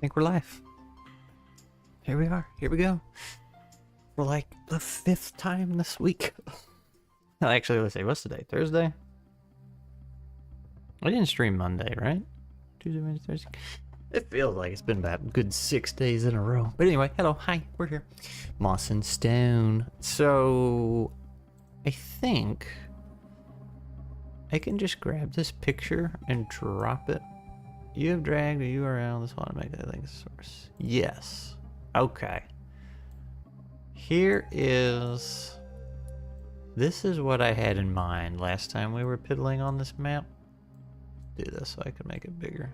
think we're live. Here we are. Here we go. For like the 5th time this week. Actually, let's see. What's today? Thursday? I didn't stream Monday, right? Tuesday, Wednesday, Thursday. It feels like it's been about a good 6 days in a row. But anyway, hello. Hi. We're here. Moss and Stone. So, I think I can just grab this picture and drop it. You have dragged a URL. This one to make that link source. Yes. Okay. Here is... This is what I had in mind last time we were piddling on this map. Do this so I can make it bigger.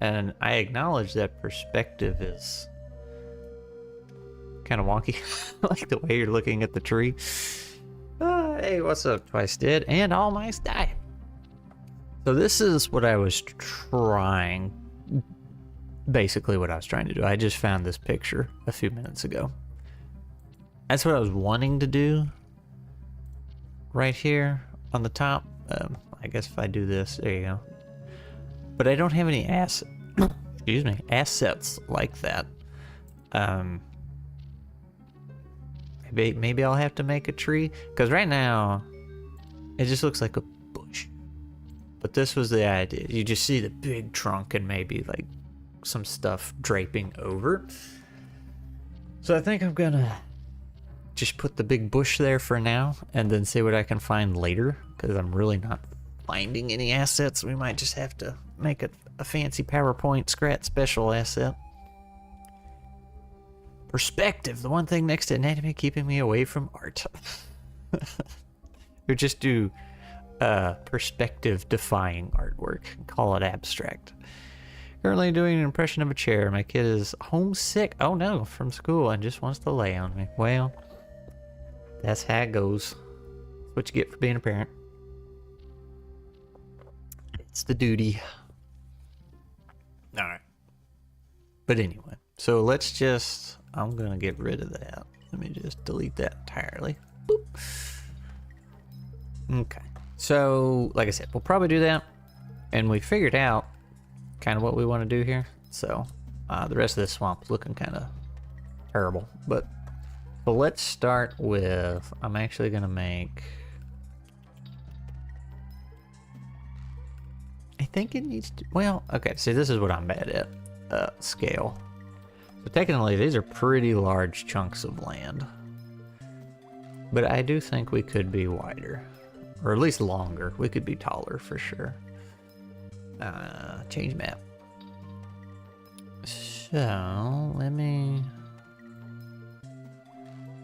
And I acknowledge that perspective is kind of wonky. Like the way you're looking at the tree. Hey, what's up, Twice Dead? And All Mice Die. So this is what I was trying... Basically what I was trying to do. I just found this picture a few minutes ago. That's what I was wanting to do. Right here on the top. I guess if I do this, there you go. But I don't have any excuse me, assets like that. Maybe I'll have to make a tree. Because right now, it just looks like a bush. But this was the idea. You just see the big trunk and maybe like some stuff draping over. So I think I'm gonna just put the big bush there for now and then see what I can find later, because I'm really not finding any assets. We might just have to make a fancy PowerPoint Scrat special asset. Perspective, the one thing next to anatomy keeping me away from art. Or just do perspective defying artwork and call it abstract. Currently doing an impression of a chair. My kid is homesick, oh no, from school and just wants to lay on me. Well, that's how it goes. That's what you get for being a parent. It's the duty. Alright. But anyway, so let's just... I'm gonna get rid of that. Let me just delete that entirely. Boop. Okay. So, like I said, we'll probably do that. And we figured out kind of what we want to do here. So, the rest of this swamp is looking kind of terrible. But let's start with... I'm actually gonna make... I think it needs to... Well, okay, see, this is what I'm bad at. Scale. So technically, these are pretty large chunks of land. But I do think we could be wider. Or at least longer. We could be taller for sure. Change map. So, let me...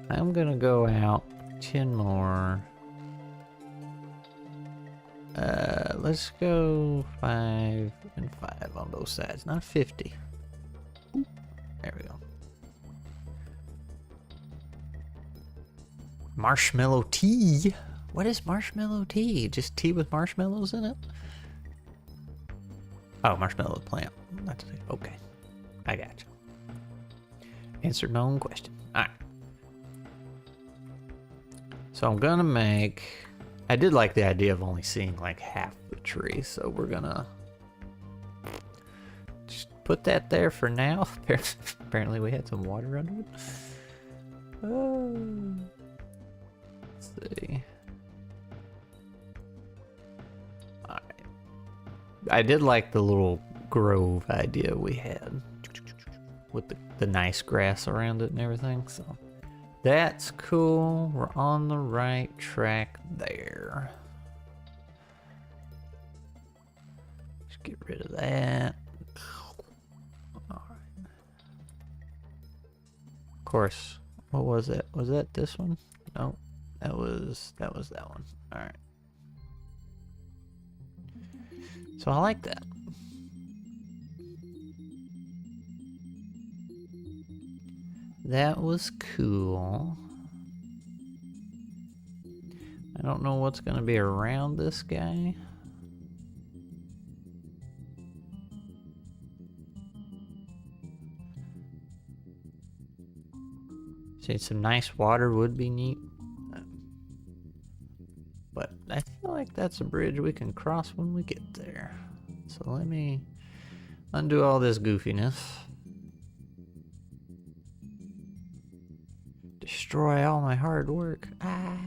I'm gonna go out 10 more. Let's go 5 and 5 on both sides, not 50. There we go. Marshmallow tea. What is marshmallow tea? Just tea with marshmallows in it? Oh, marshmallow plant. Not to say. Okay, I got you. Answered my own question. All right. So I'm gonna make... I did like the idea of only seeing like half the tree, so we're gonna just put that there for now. Apparently we had some water under it. Let's see. Alright. I did like the little grove idea we had with the nice grass around it and everything, so that's cool. We're on the right track there. Just get rid of that. Alright. Of course, what was that? Was that this one? No, that was that one. Alright. So I like that. That was cool. I don't know what's gonna be around this guy. See, some nice water would be neat. But I feel like that's a bridge we can cross when we get there. So let me undo all this goofiness. destroy all my hard work. Ah.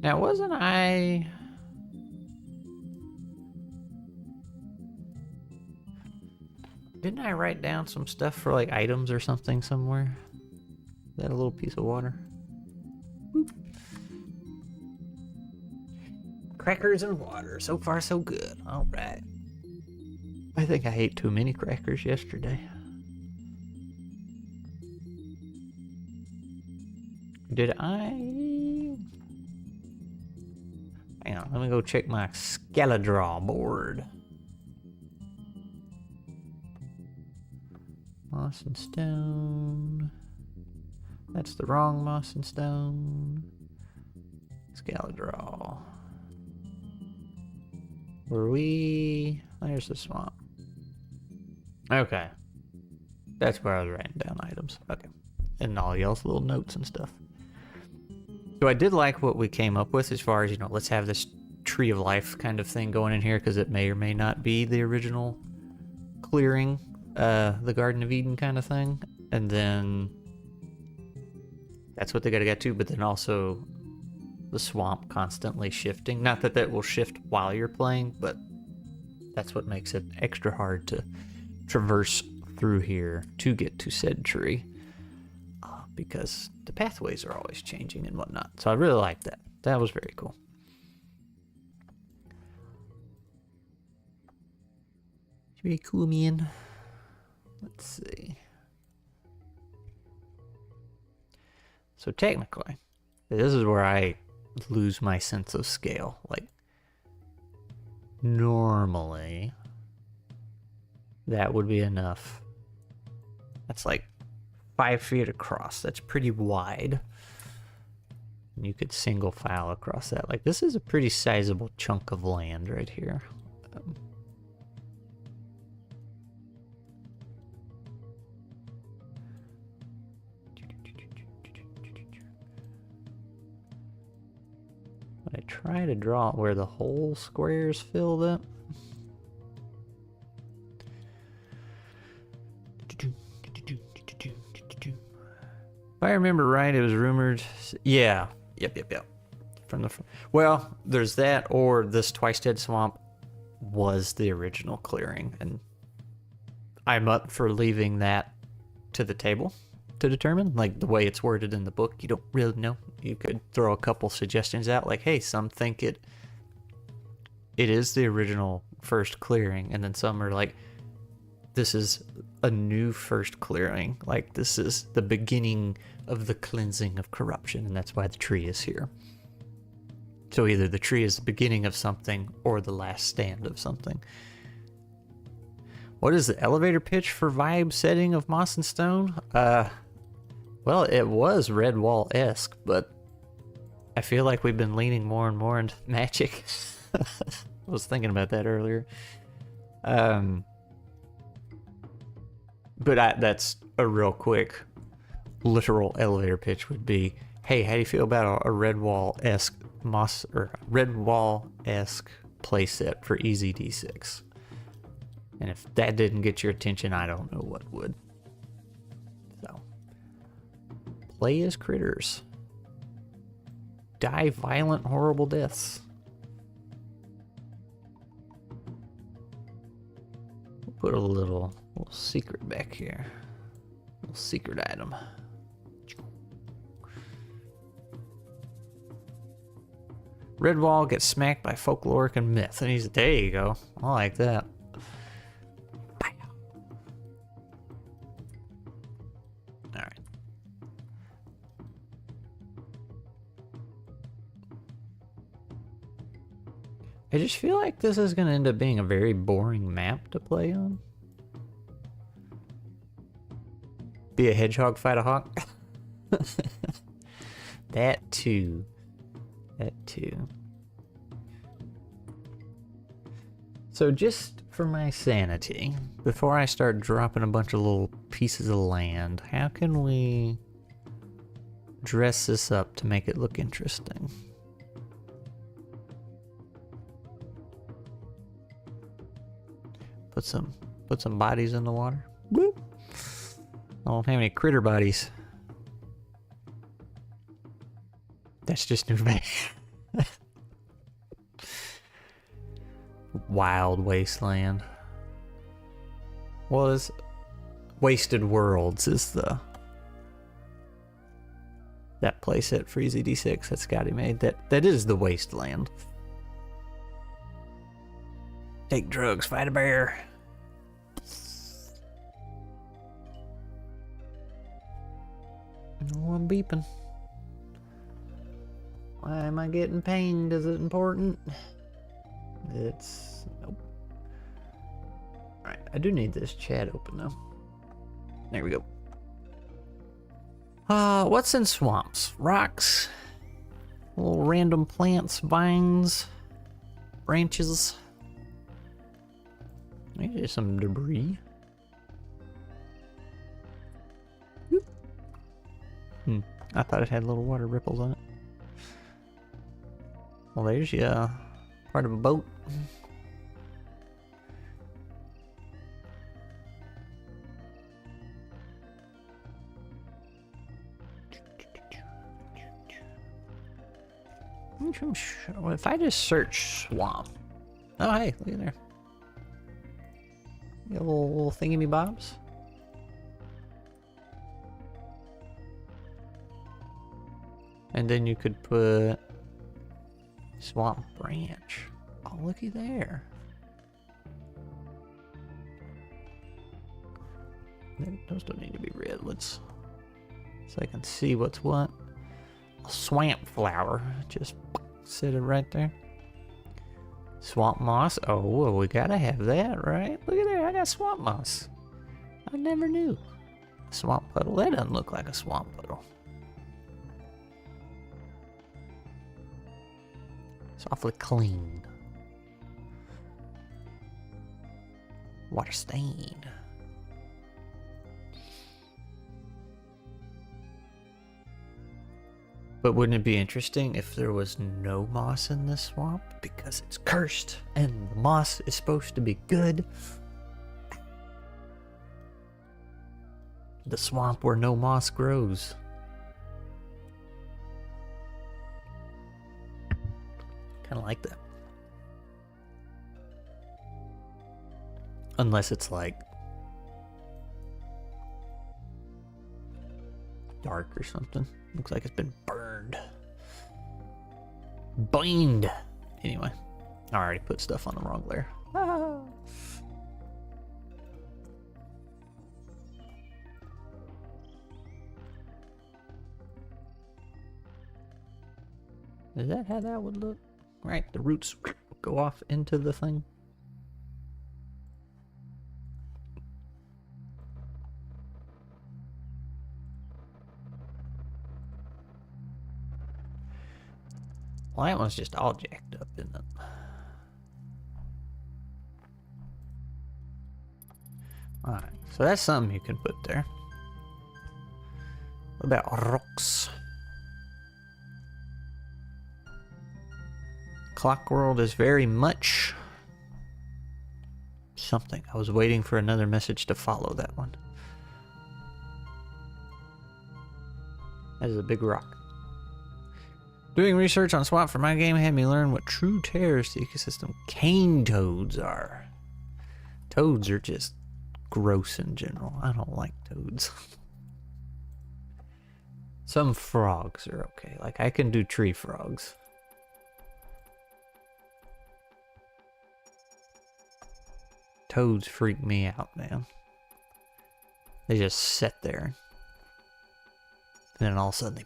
Now, wasn't I... Didn't I write down some stuff for like items or something somewhere? Is that a little piece of water? Boop. Crackers and water. So far, so good. All right. I think I ate too many crackers yesterday. Did I? Hang on, let me go check my Scaladra board. Moss and stone. That's the wrong moss and stone. Scaladra. Were we? There's the swamp. Okay. That's where I was writing down items. Okay. And all y'all's little notes and stuff. So I did like what we came up with as far as, you know, let's have this tree of life kind of thing going in here because it may or may not be the original clearing, the Garden of Eden kind of thing. And then that's what they got to get to, but then also the swamp constantly shifting. Not that that will shift while you're playing, but that's what makes it extra hard to traverse through here to get to said tree. Because the pathways are always changing and whatnot. So I really like that. That was very cool. Very cool, man. Let's see. So technically, this is where I lose my sense of scale. Like, normally, that would be enough. That's like 5 feet across. That's pretty wide. And you could single file across that. Like, this is a pretty sizable chunk of land right here. But I try to draw it where the whole square is filled up. If I remember right, it was rumored. Yeah. Yep. From the well, there's that, or this Twice Dead Swamp was the original clearing, and I'm up for leaving that to the table to determine. Like, the way it's worded in the book, you don't really know. You could throw a couple suggestions out, like, hey, some think it is the original first clearing, and then some are like, this is a new first clearing. Like, this is the beginning of the cleansing of corruption, and that's why the tree is here. So either the tree is the beginning of something or the last stand of something. What is the elevator pitch for vibe setting of Moss and Stone? Well, it was Redwall-esque, but I feel like we've been leaning more and more into magic. I was thinking about that earlier. But that's a real quick, literal elevator pitch would be, hey, how do you feel about a Redwall-esque Moss or Redwall-esque playset for Easy D6? And if that didn't get your attention, I don't know what would. So, play as critters. Die violent, horrible deaths. We'll put a little secret back here. A little secret item. Redwall gets smacked by folkloric and myth. And he's, there you go. I like that. Alright. I just feel like this is going to end up being a very boring map to play on. Be a hedgehog, fight a hawk. That too. That too. So just for my sanity, before I start dropping a bunch of little pieces of land, how can we dress this up to make it look interesting? Put some bodies in the water. Boop. I don't have any critter bodies. That's just new. Wild Wasteland. Well, it's Wasted Worlds is that place at Freezy D6 that Scotty made. That is the Wasteland. Take drugs, fight a bear. No one beeping. Why am I getting pinged? Is it important? It's... Nope. Alright, I do need this chat open though. There we go. What's in swamps? Rocks, little random plants, vines, branches. Maybe there's some debris. I thought it had little water ripples on it. Well, there's your part of a boat. If I just search swamp. Oh, hey, look at there. You got little thingy bobs. And then you could put swamp branch. Oh, looky there. Those don't need to be red. Let's, so I can see what's what. A swamp flower, just sit it right there. Swamp moss. Oh, well, we gotta have that, right? Look at there, I got swamp moss. I never knew. Swamp puddle. That doesn't look like a swamp puddle. It's awfully clean. Water stain. But wouldn't it be interesting if there was no moss in this swamp? Because it's cursed and the moss is supposed to be good. The swamp where no moss grows. Kind of like that. Unless it's like dark or something. Looks like it's been burned. Bind. Anyway, I already put stuff on the wrong layer. Ah. Is that how that would look? Right, the roots go off into the thing. Well, that one's just all jacked up, isn't it? Alright, so that's something you can put there. What about rocks? Clock World is very much something. I was waiting for another message to follow that one. That is a big rock. Doing research on swamp for my game had me learn what true terrors to the ecosystem cane toads are. Toads are just gross in general. I don't like toads. Some frogs are okay. Like, I can do tree frogs. Toads freak me out, man. They just sit there. And then all of a sudden they...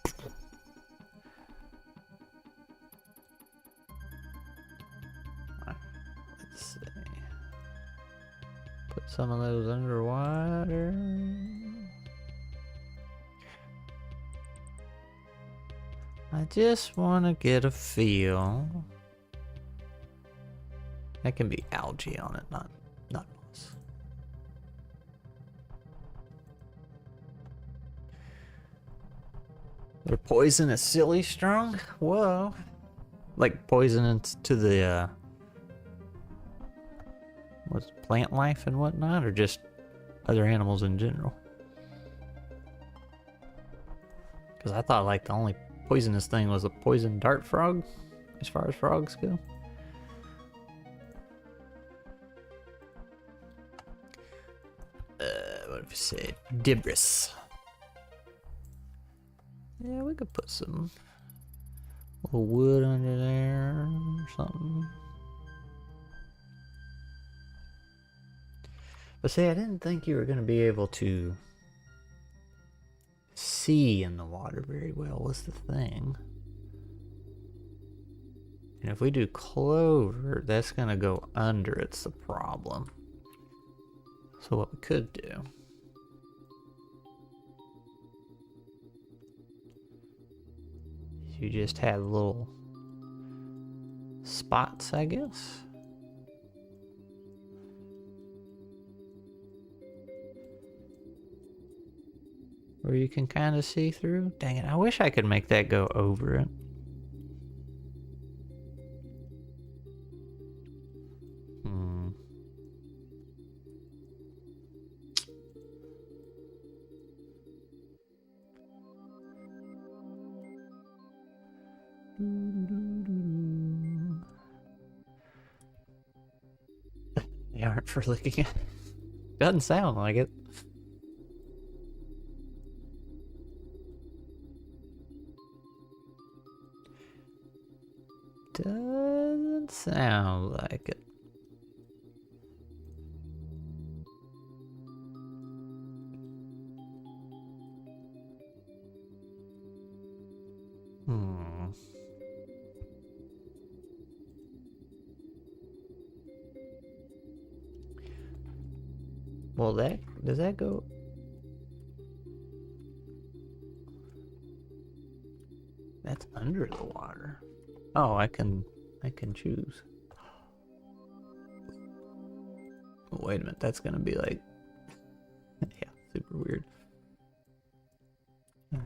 Let's see. Put some of those underwater. I just want to get a feel. That can be algae on it, not moss. Their poison is silly strong? Whoa. Like poison to the what's plant life and whatnot, or just other animals in general? Because I thought like the only poisonous thing was a poison dart frog, as far as frogs go. What if you say debris? Yeah, we could put some little wood under there or something. But see, I didn't think you were going to be able to see in the water very well, was the thing. And if we do clover, that's going to go under. It's the problem. So what we could do, you just have little spots, I guess. Where you can kind of see through. Dang it, I wish I could make that go over it. They aren't for licking it. Doesn't sound like it. Doesn't sound like it. Well, does that go? That's under the water. Oh, I can choose. Oh, wait a minute, that's gonna be like, yeah, super weird.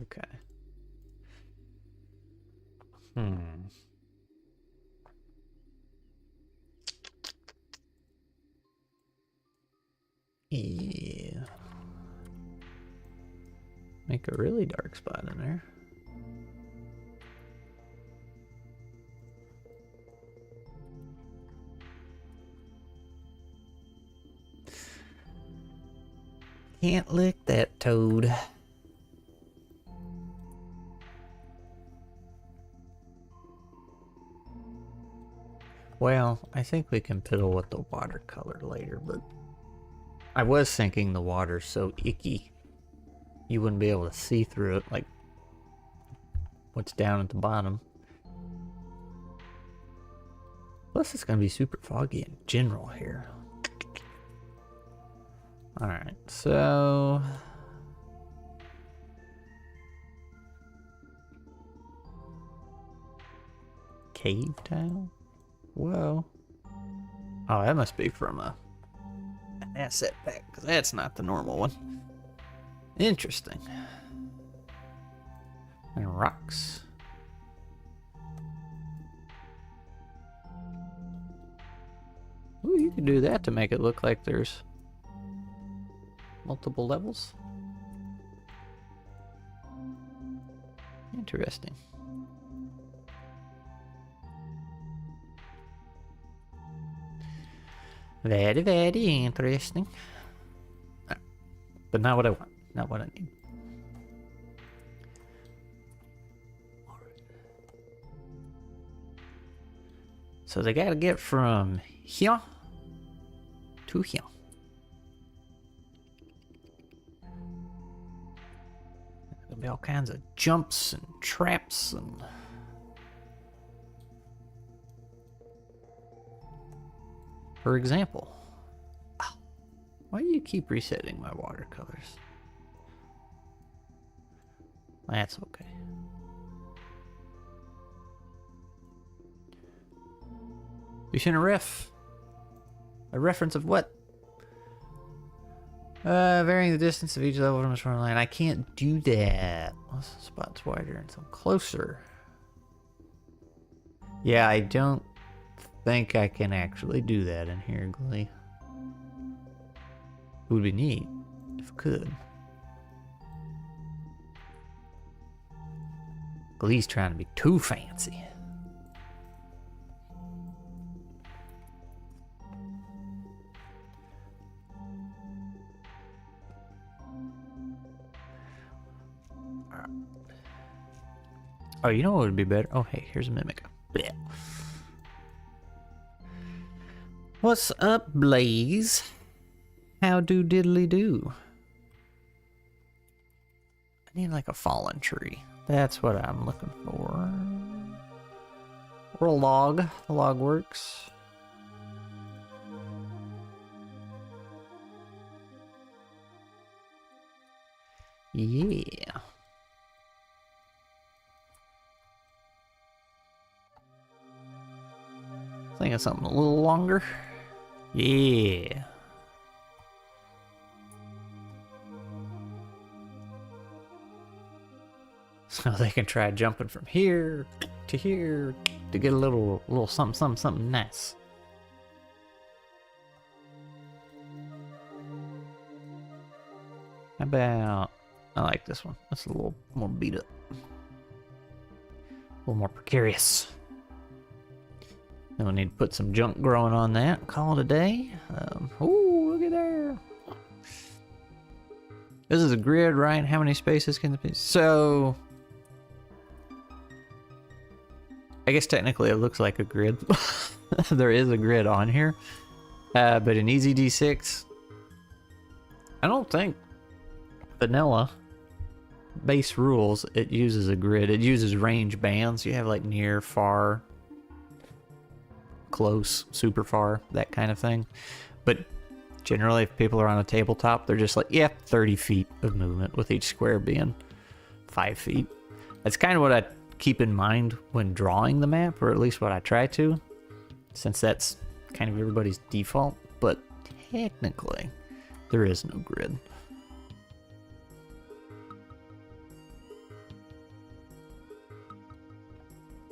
Okay. Yeah. Make a really dark spot in there. Can't lick that toad. Well, I think we can piddle with the watercolor later, but I was thinking the water's so icky you wouldn't be able to see through it, like what's down at the bottom. Plus it's gonna be super foggy in general here. Alright, so cave tile? Whoa. Oh, that must be from an asset pack, because that's not the normal one. Interesting. And rocks. Ooh, you can do that to make it look like there's multiple levels. Interesting. Very, very interesting. But not what I want. Not what I need. So they gotta get from here to here. There'll be all kinds of jumps and traps and... For example, why do you keep resetting my watercolors? That's okay. We should a reference of what? Varying the distance of each level from the shoreline. I can't do that. Unless the spot's wider and some closer. Yeah, I don't think I can actually do that in here, Glee. It would be neat if I could. Glee's trying to be too fancy. Oh, you know what would be better? Oh, hey, here's a mimic. Blech. What's up, Blaze? How do diddly do? I need like a fallen tree. That's what I'm looking for. Or a log. The log works. Yeah. Think of something a little longer. Yeah. So they can try jumping from here to here to get a little something nice. How about, I like this one. That's a little more beat up. A little more precarious. Then we'll need to put some junk growing on that. Call it a day. Ooh, look at there. This is a grid, right? How many spaces can it be? So, I guess technically it looks like a grid. There is a grid on here. But in Easy D6, I don't think vanilla base rules, it uses a grid. It uses range bands. You have like near, far, close, super far, that kind of thing. But generally, if people are on a tabletop, they're just like, yeah, 30 feet of movement, with each square being 5 feet. That's kind of what I keep in mind when drawing the map, or at least what I try to, since that's kind of everybody's default. But technically, there is no grid.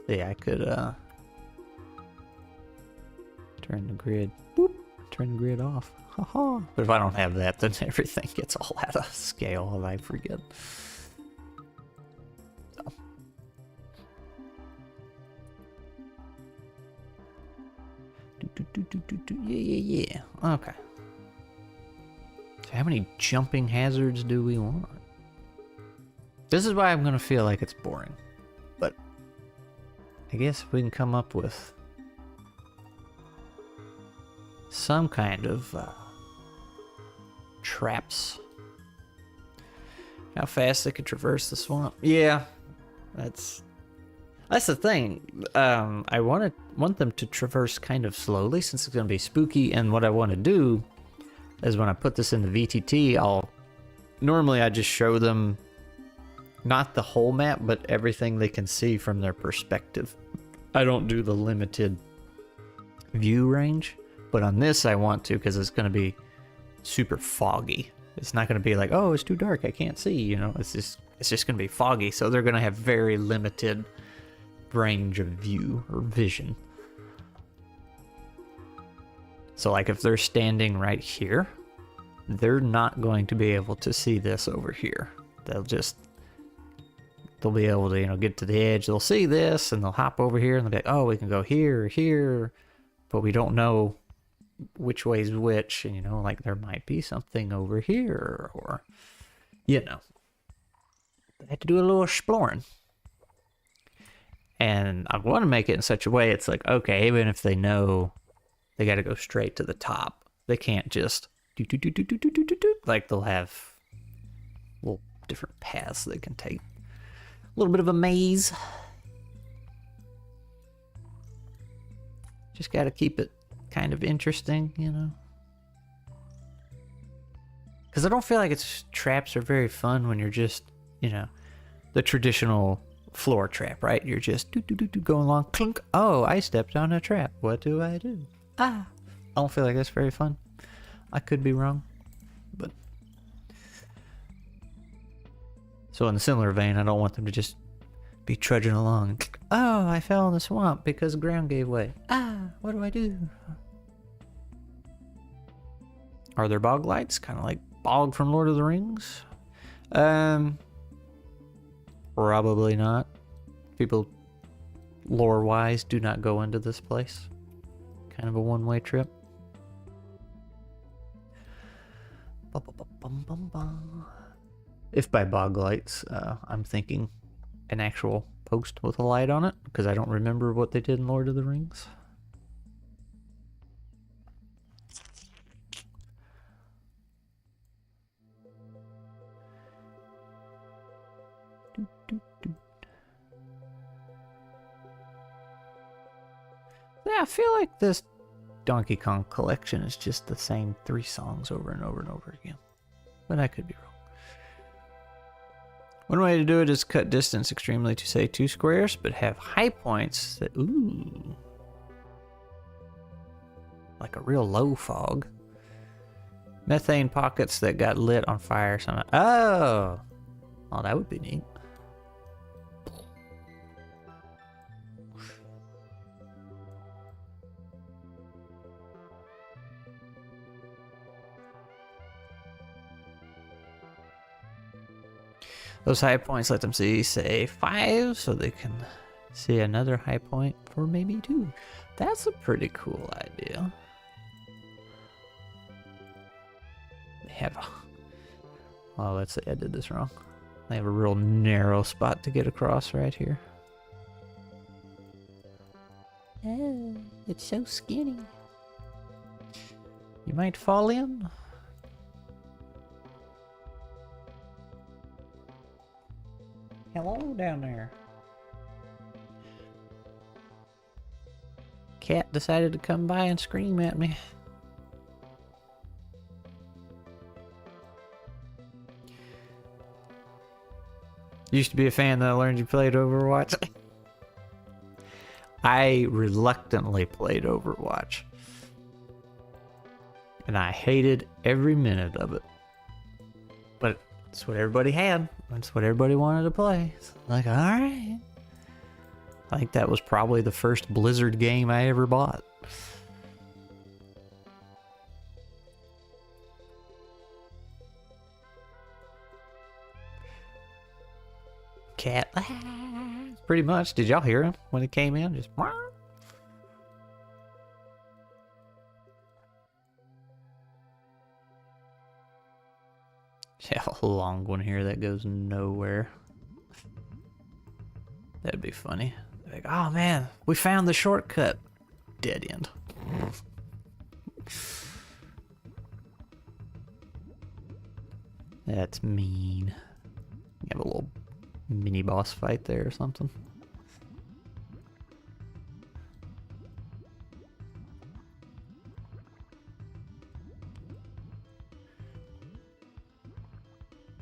Yeah, I could turn the grid, boop, turn the grid off. Haha. But if I don't have that, then everything gets all out of scale and I forget. So. Yeah. Okay. So how many jumping hazards do we want? This is why I'm gonna feel like it's boring. But I guess if we can come up with some kind of traps. How fast they could traverse the swamp. Yeah, that's the thing. I want them to traverse kind of slowly, since it's going to be spooky. And what I want to do is, when I put this in the VTT, normally I just show them not the whole map, but everything they can see from their perspective. I don't do the limited view range. But on this, I want to, because it's going to be super foggy. It's not going to be like, oh, it's too dark, I can't see, you know. It's just going to be foggy, so they're going to have very limited range of view or vision. So, like, if they're standing right here, they're not going to be able to see this over here. They'll be able to, you know, get to the edge. They'll see this, and they'll hop over here, and they'll be like, oh, we can go here or here, but we don't know which way's which, and, you know, like, there might be something over here, or, you know, I had to do a little exploring. And I want to make it in such a way it's like, okay, even if they know they got to go straight to the top, they can't just do, like, they'll have little different paths they can take. A little bit of a maze. Just got to keep it kind of interesting, you know. Because I don't feel like traps are very fun when you're just, you know, the traditional floor trap, right? You're just going along, clunk. Oh, I stepped on a trap. What do I do? Ah. I don't feel like that's very fun. I could be wrong, but so in a similar vein, I don't want them to just be trudging along. Oh, I fell in the swamp because the ground gave way. Ah, what do I do? Are there bog lights? Kind of like Bog from Lord of the Rings? Probably not. People, lore-wise, do not go into this place. Kind of a one-way trip. If by bog lights, I'm thinking an actual post with a light on it, because I don't remember what they did in Lord of the Rings. Yeah, I feel like this Donkey Kong collection is just the same 3 songs over and over and over again. But I could be wrong. One way to do it is cut distance extremely to say 2 squares, but have high points that, ooh, like a real low fog. Methane pockets that got lit on fire somehow. Oh, well, that would be neat. Those high points let them see, say, 5, so they can see another high point for maybe 2. That's a pretty cool idea. They have a... Oh, let's say I did this wrong. They have a real narrow spot to get across right here. Oh, it's so skinny. You might fall in. Hello down there. Cat decided to come by and scream at me. Used to be a fan that I learned you played Overwatch. I reluctantly played Overwatch. And I hated every minute of it. But it's what everybody had. That's what everybody wanted to play. So like, alright. I think that was probably the first Blizzard game I ever bought. Cat. Pretty much. Did y'all hear him when it came in? Just... Yeah, a long one here that goes nowhere. That'd be funny. Like, oh man, we found the shortcut. Dead end. That's mean. You have a little mini boss fight there or something.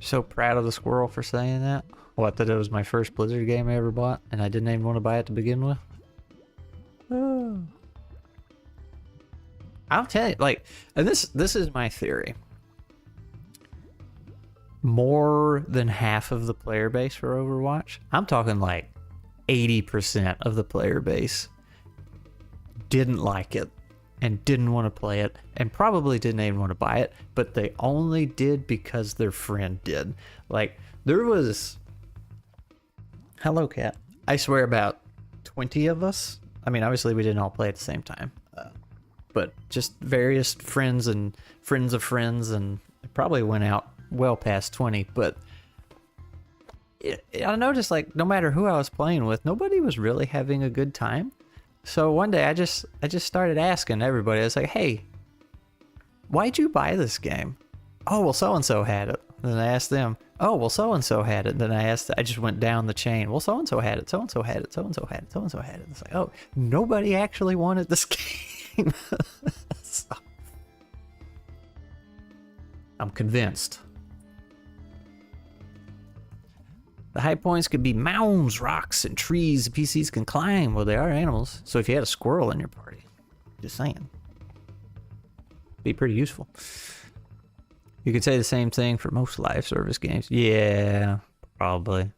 So proud of the squirrel for saying that. What, that it was my first Blizzard game I ever bought and I didn't even want to buy it to begin with? Oh. I'll tell you, like, and this is my theory. More than half of the player base for Overwatch, I'm talking like 80% of the player base didn't like it and didn't want to play it and probably didn't even want to buy it, but they only did because their friend did. Like, there was... Hello, cat. I swear about 20 of us. I mean, obviously we didn't all play at the same time, but just various friends and friends of friends, and it probably went out well past 20, but I noticed, like, no matter who I was playing with, nobody was really having a good time. So one day I just started asking everybody. I was like, hey, why'd you buy this game? Oh, well, so-and-so had it. And then I asked them, oh, well, so-and-so had it. And then I just went down the chain. Well, so-and-so had it, so-and-so had it, so-and-so had it, so-and-so had it. It's like, oh, nobody actually wanted this game. So, I'm convinced. The high points could be mounds, rocks, and trees the PCs can climb. Well, they are animals. So if you had a squirrel in your party, just saying, be pretty useful. You could say the same thing for most live service games. Yeah, probably.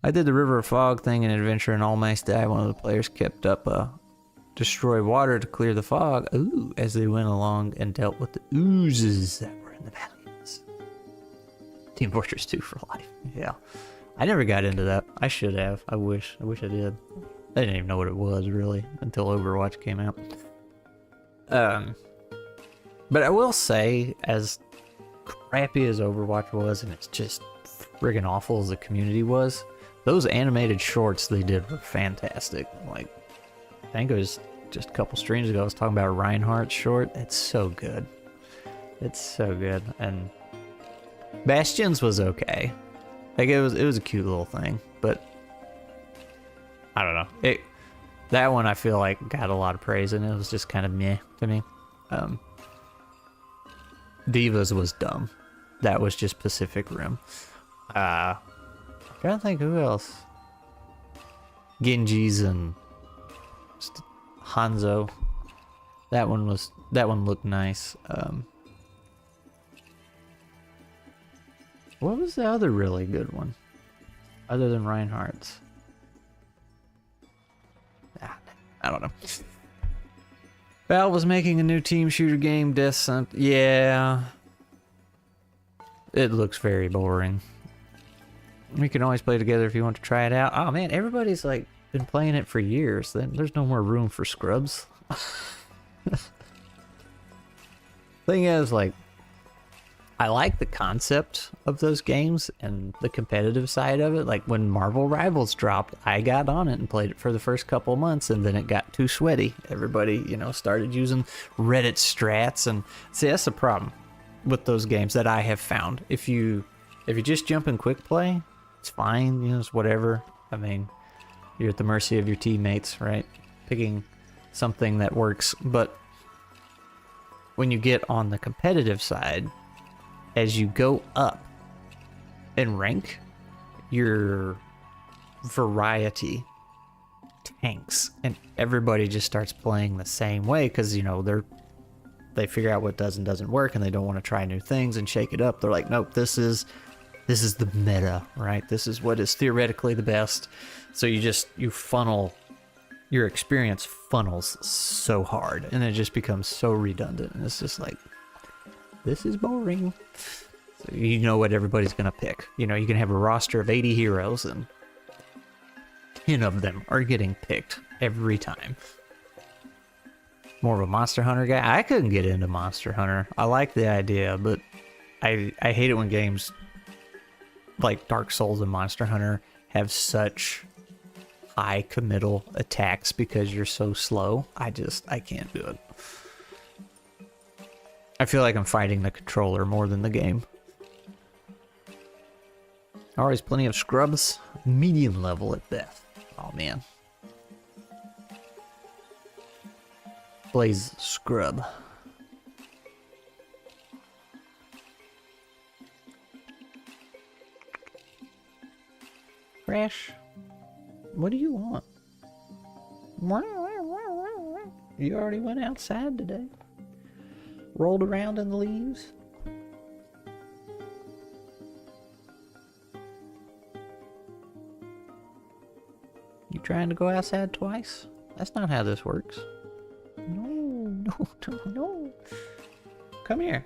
I did the River of Fog thing in Adventure and All Mice Die. One of the players kept up destroy water to clear the fog. Ooh, as they went along and dealt with the oozes that were in the valleys. Team Fortress 2 for life. Yeah. I never got into that. I should have. I wish I did. I didn't even know what it was really until Overwatch came out. But I will say, as crappy as Overwatch was, and it's just friggin' awful as the community was, those animated shorts they did were fantastic. Like, I think it was just a couple streams ago I was talking about Reinhardt's short. It's so good. It's so good. And Bastion's was okay. Like, it was a cute little thing, but I don't know. That one I feel like got a lot of praise, and it was just kind of meh to me. Divas was dumb. That was just Pacific Rim. I'm trying to think who else. Genji's and Hanzo. That one looked nice. What was the other really good one? Other than Reinhardt's? I don't know. Valve was making a new team shooter game, Descent. Yeah. It looks very boring. We can always play together if you want to try it out. Oh man, everybody's like been playing it for years. Then there's no more room for scrubs. Thing is, like, I like the concept of those games and the competitive side of it. Like when Marvel Rivals dropped, I got on it and played it for the first couple months, and then it got too sweaty. Everybody, you know, started using Reddit strats, and see, that's the problem with those games that I have found. If you just jump in quick play, it's fine, you know, it's whatever. I mean, you're at the mercy of your teammates, right? Picking something that works. But when you get on the competitive side, as you go up in rank, your variety tanks, and everybody just starts playing the same way because, you know, they figure out what does and doesn't work, and they don't want to try new things and shake it up. They're like, nope, this is the meta, right? This is what is theoretically the best. So you funnel, your experience funnels so hard, and it just becomes so redundant, and it's just like, this is boring. So you know what everybody's gonna pick. You know, you can have a roster of 80 heroes, and 10 of them are getting picked every time. More of a Monster Hunter guy. I couldn't get into Monster Hunter. I like the idea, but I hate it when games like Dark Souls and Monster Hunter have such high committal attacks because you're so slow. I can't do it. I feel like I'm fighting the controller more than the game. Always plenty of scrubs. Medium level at best. Oh man. Blaze scrub. Crash. What do you want? You already went outside today. Rolled around in the leaves. You trying to go outside twice? That's not how this works. No. Come here.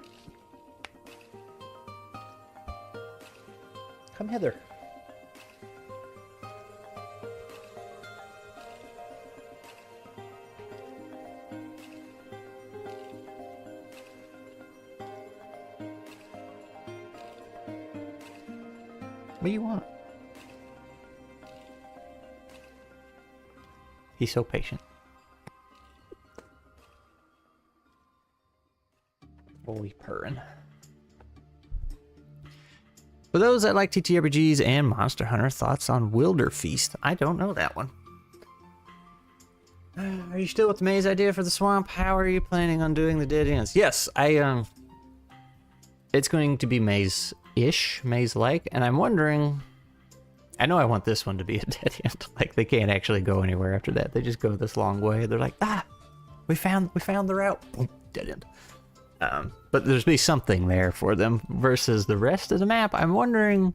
Come hither. What do you want? He's so patient. Holy purring. For those that like TTRPGs and Monster Hunter, thoughts on Wilder Feast? I don't know that one. Are you still with the maze idea for the swamp? How are you planning on doing the dead ends? Yes, it's going to be maze-ish, maze-like, and I'm wondering, I know I want this one to be a dead end. Like, they can't actually go anywhere after that. They just go this long way. They're like, we found the route. Boom, dead end. But there's be something there for them versus the rest of the map. I'm wondering.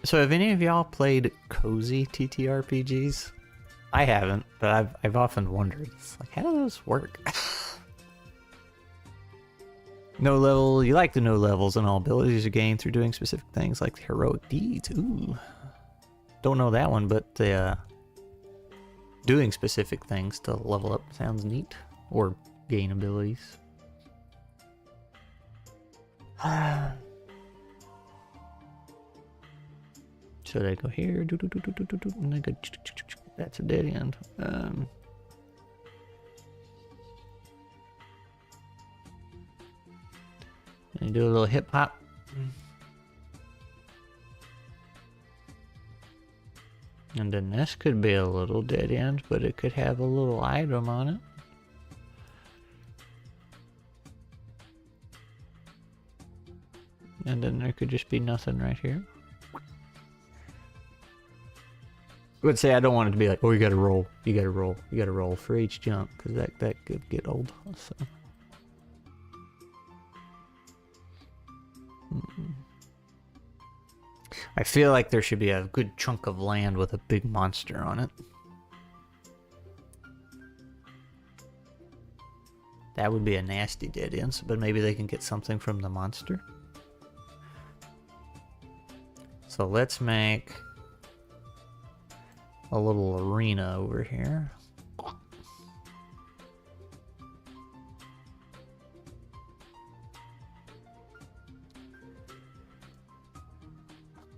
So have any of y'all played cozy TTRPGs? I haven't, but I've often wondered. It's like, how does those work? No level. You like to know levels and all abilities you gain through doing specific things like heroic deeds. Ooh. Don't know that one, but doing specific things to level up sounds neat. Or gain abilities. Should I go here? And I go. That's a dead end. And do a little hip hop. And then this could be a little dead end, but it could have a little item on it. And then there could just be nothing right here. I would say I don't want it to be like, oh, you gotta roll, you gotta roll, you gotta roll for each jump, because that could get old. So. I feel like there should be a good chunk of land with a big monster on it. That would be a nasty dead end, but maybe they can get something from the monster. So let's make a little arena over here.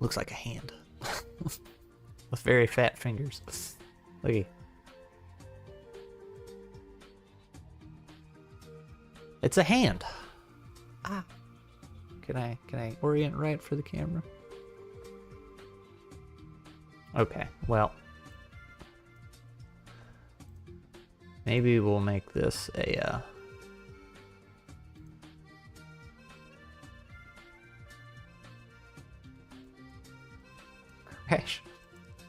Looks like a hand. With very fat fingers. Looky. It's a hand. Ah. Can I orient right for the camera? Okay, well. Maybe we'll make this a Crash.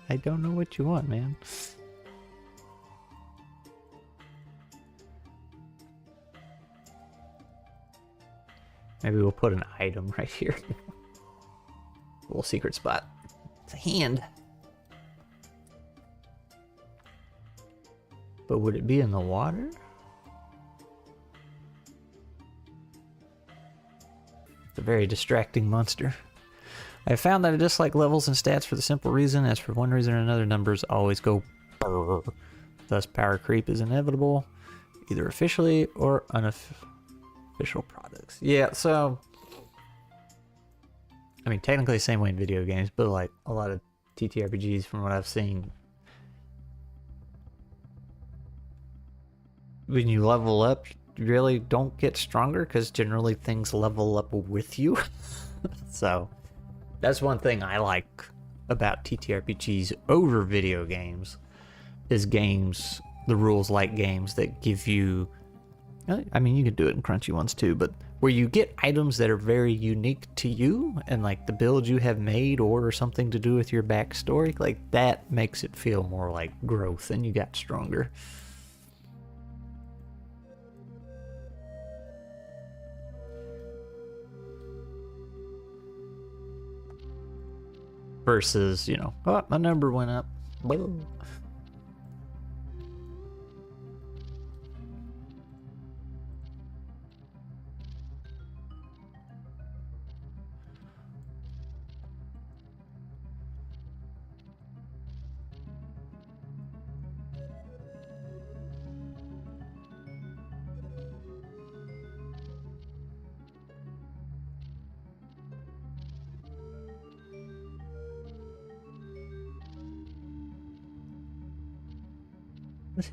I don't know what you want, man. Maybe we'll put an item right here. A little secret spot. It's a hand. But would it be in the water? It's a very distracting monster. I found that I dislike levels and stats for the simple reason, as for one reason or another, numbers always go brrr. Thus, power creep is inevitable, either officially or unofficial products. Yeah, so... I mean, technically the same way in video games, but like a lot of TTRPGs from what I've seen, when you level up, you really don't get stronger, because generally things level up with you. So... that's one thing I like about TTRPGs over video games, is games, the rules like games that give you, I mean, you can do it in crunchy ones too, but where you get items that are very unique to you and like the build you have made or something to do with your backstory, like that makes it feel more like growth and you got stronger. Versus, you know, oh, my number went up. Boom.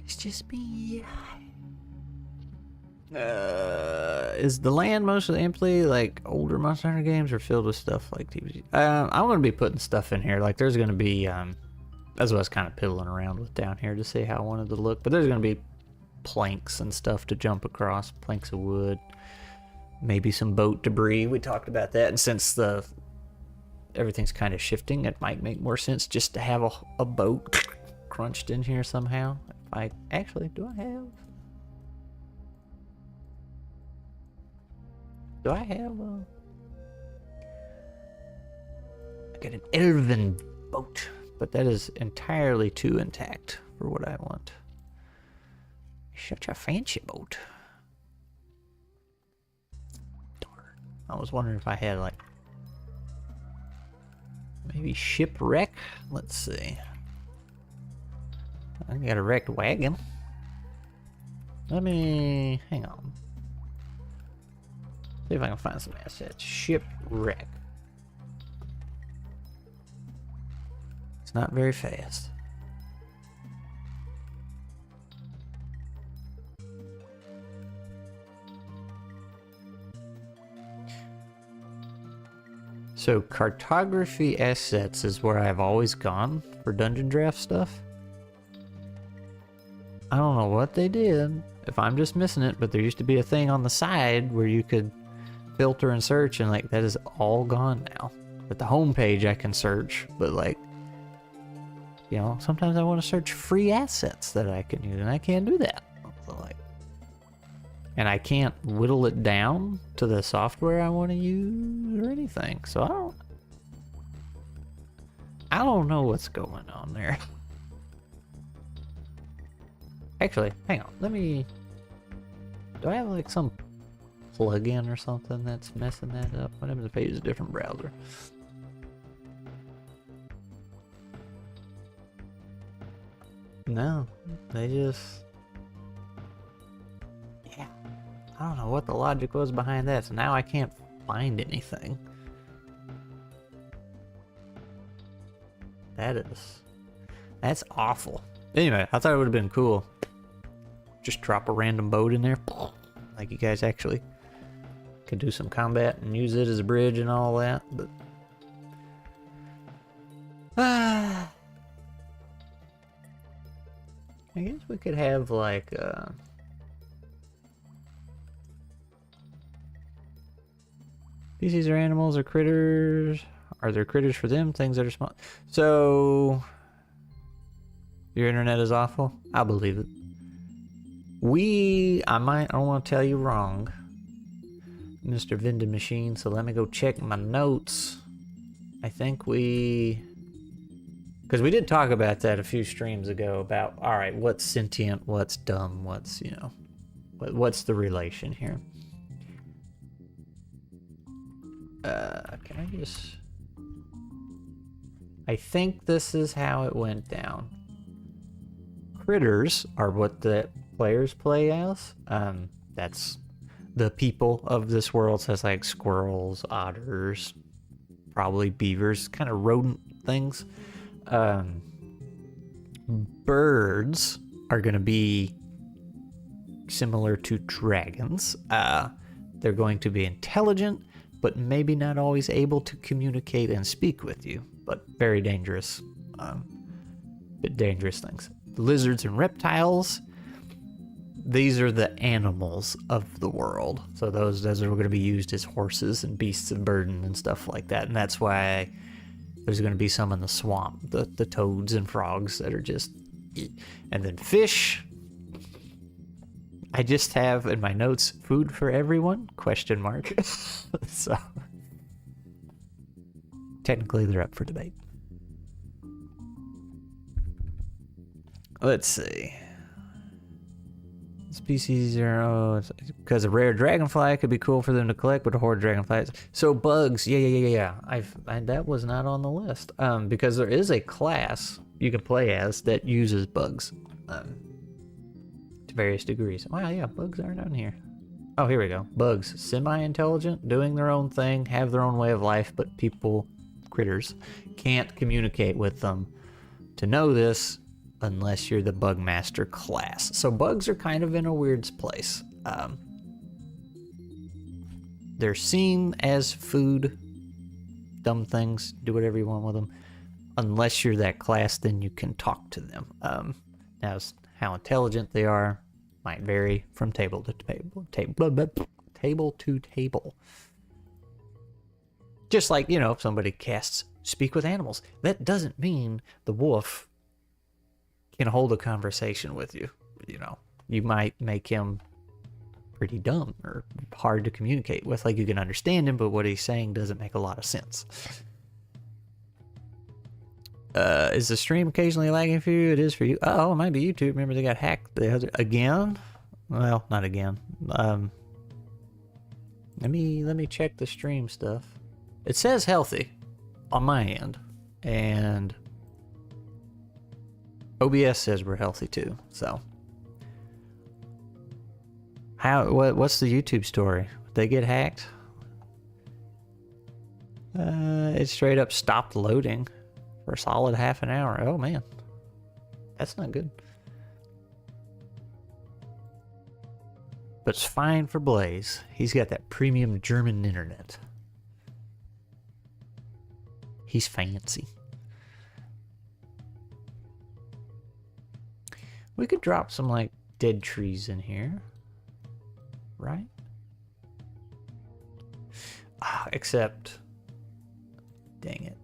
It's just me. Is the land mostly empty like older Monster Hunter games, or filled with stuff like TPG? I'm gonna be putting stuff in here. Like there's gonna be that's what I was kind of piddling around with down here to see how I wanted to look. But there's gonna be planks and stuff to jump across, planks of wood, maybe some boat debris. We talked about that, and since everything's kind of shifting, it might make more sense just to have a boat crunched in here somehow. I actually do I have I got an elven boat, but that is entirely too intact for what I want. Such a fancy boat. I was wondering if I had like maybe shipwreck. Let's see. I got a wrecked wagon. Let me hang on. See if I can find some assets. Shipwreck. It's not very fast. So cartography assets is where I've always gone for dungeon draft stuff. I don't know what they did, if I'm just missing it, but there used to be a thing on the side where you could filter and search, and like that is all gone now. At the home page I can search, but like, you know, sometimes I want to search free assets that I can use, and I can't do that. So like, and I can't whittle it down to the software I want to use or anything. So I don't know what's going on there. Actually, hang on. Let me... Do I have like some plugin or something that's messing that up? What happens if I use a different browser? No, they just... Yeah. I don't know what the logic was behind that, so now I can't find anything. That's awful. Anyway, I thought it would have been cool. Just drop a random boat in there. Like you guys actually could do some combat and use it as a bridge and all that, but... I guess we could have like species or animals or critters. Are there critters for them? Things that are small. So your internet is awful? I believe it. I don't want to tell you wrong, Mr. Vending Machine, so let me go check my notes. I think because we did talk about that a few streams ago about, all right, what's sentient, what's dumb, what's, you know, what's the relation here? Can I just... I think this is how it went down. Critters are what the players play as. That's the people of this world, so it's like squirrels, otters, probably beavers, kind of rodent things. Birds are going to be similar to dragons. They're going to be intelligent, but maybe not always able to communicate and speak with you, but very dangerous. Dangerous things. Lizards and reptiles, these are the animals of the world. So those are going to be used as horses and beasts of burden and stuff like that. And that's why there's going to be some in the swamp, the toads and frogs that are just... And then fish. I just have in my notes, food for everyone, ? So technically they're up for debate. Let's see. Species are... because a rare dragonfly could be cool for them to collect, but a horde of dragonflies... So bugs, yeah. That was not on the list. Because there is a class you can play as that uses bugs. To various degrees. Wow, yeah, bugs aren't on here. Oh, here we go. Bugs. Semi-intelligent, doing their own thing, have their own way of life, but people, critters, can't communicate with them. To know this... unless you're the bug master class. So bugs are kind of in a weird place. They're seen as food, dumb things, do whatever you want with them. Unless you're that class, then you can talk to them. Now, how intelligent they are might vary from table to table. Just like, you know, if somebody casts speak with animals, that doesn't mean the wolf can hold a conversation with you. You know, you might make him pretty dumb or hard to communicate with. Like, you can understand him, but what he's saying doesn't make a lot of sense. Is the stream occasionally lagging for you? It is for you. Oh, it might be YouTube. Remember they got hacked the other again? Well, not again. Let me check the stream stuff. It says healthy on my end, and OBS says we're healthy too. So, what's the YouTube story? They get hacked? It straight up stopped loading for a solid half an hour. Oh man, that's not good. But it's fine for Blaze. He's got that premium German internet. He's fancy. We could drop some like dead trees in here, right? Except, dang it.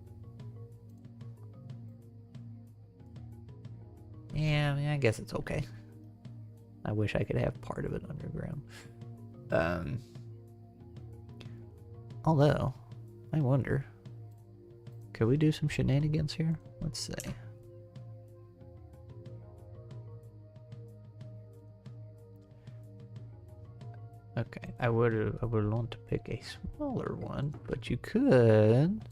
Yeah, I mean, I guess it's okay. I wish I could have part of it underground. Although, I wonder, could we do some shenanigans here? Let's see. Okay, I would want to pick a smaller one, but you could.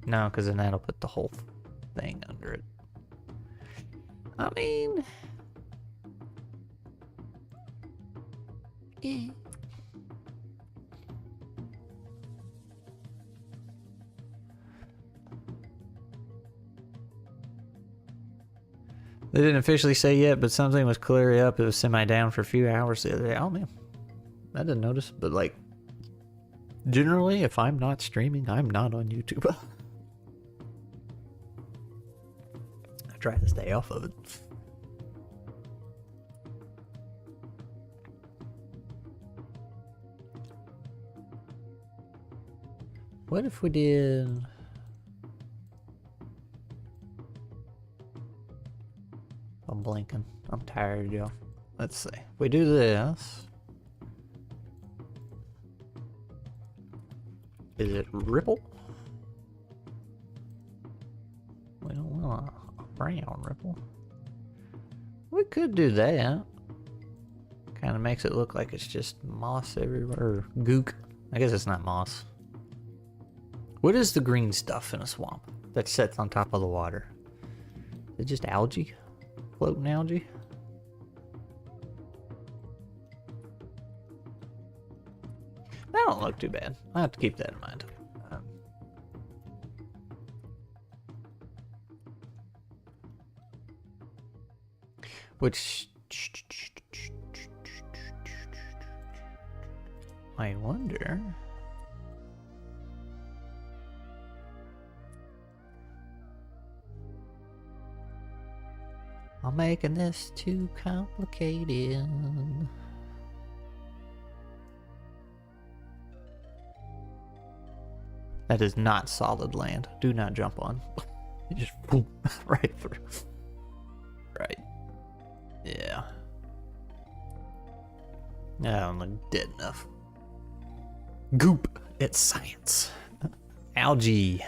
No, because then that'll put the whole thing under it. I mean, eh. They didn't officially say yet, but something was clearly up. It was semi-down for a few hours the other day. Oh man, I didn't notice. But like, generally, if I'm not streaming, I'm not on YouTube. I try to stay off of it. What if we did? I'm blinking. I'm tired, y'all. Let's see. If we do this, is it ripple? We don't want a brown ripple. We could do that. Kind of makes it look like it's just moss everywhere. Or gook. I guess it's not moss. What is the green stuff in a swamp that sits on top of the water? Is it just algae? Floating algae? That don't look too bad. I have to keep that in mind. Which I wonder. I'm making this too complicated. That is not solid land. Do not jump on. You just boom, right through. Right. Yeah. I don't look dead enough. Goop. It's science. Algae.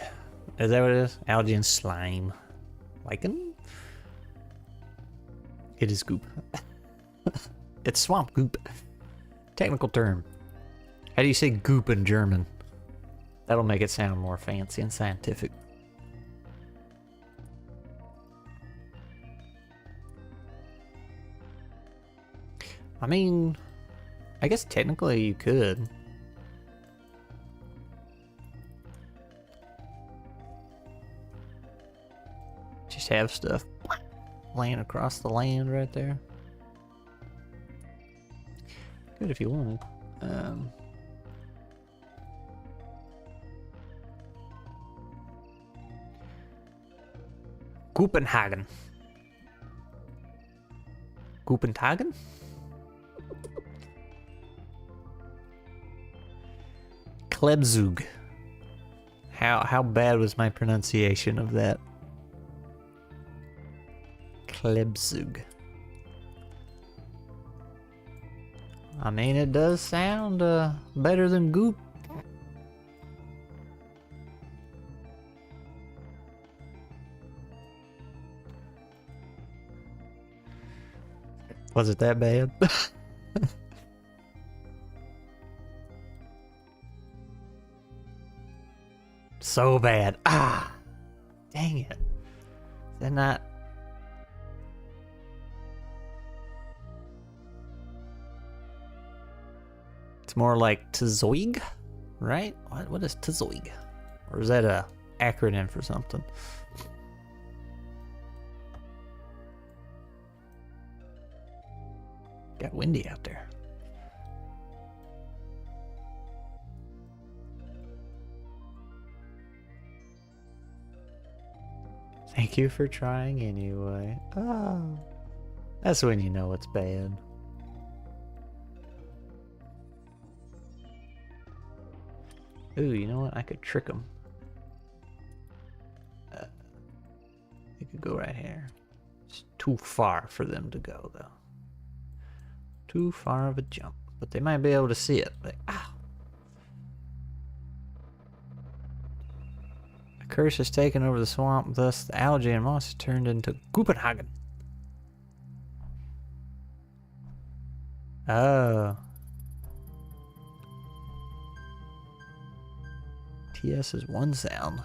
Is that what it is? Algae and slime. Lichen? It is goop. It's swamp goop. Technical term. How do you say goop in German? That'll make it sound more fancy and scientific. I mean, I guess technically you could. Just have stuff laying across the land right there. Good if you wanted. Copenhagen. Copenhagen? Klebzug. How bad was my pronunciation of that? Klebzug. I mean, it does sound better than goop. Was it that bad? So bad. Ah! Dang it. Is that not... It's more like Tzoig, right? What is Tzoig? Or is that a acronym for something? Got windy out there. Thank you for trying anyway. Oh, that's when you know it's bad. Ooh, you know what? I could trick them. They could go right here. It's too far for them to go, though. Too far of a jump. But they might be able to see it. Like, ow! A curse has taken over the swamp, thus the algae and moss has turned into Copenhagen. Oh. TS is one sound.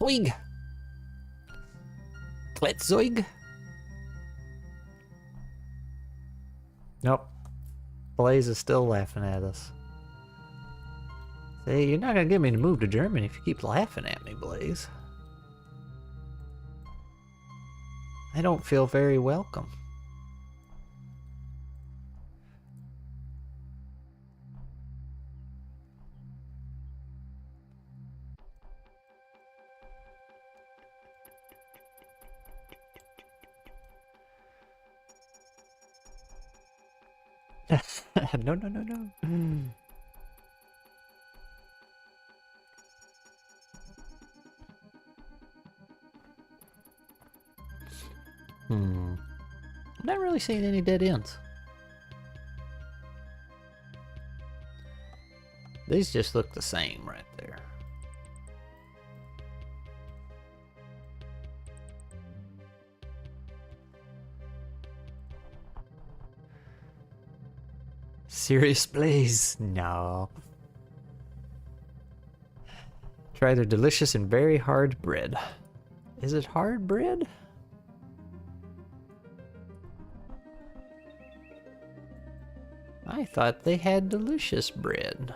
Zoig! Kletzoig? Nope. Blaze is still laughing at us. See, you're not gonna get me to move to Germany if you keep laughing at me, Blaze. I don't feel very welcome. No, no, no, no. I'm not really seeing any dead ends. These just look the same right there. Serious, please? No. Try their delicious and very hard bread. Is it hard bread? I thought they had delicious bread.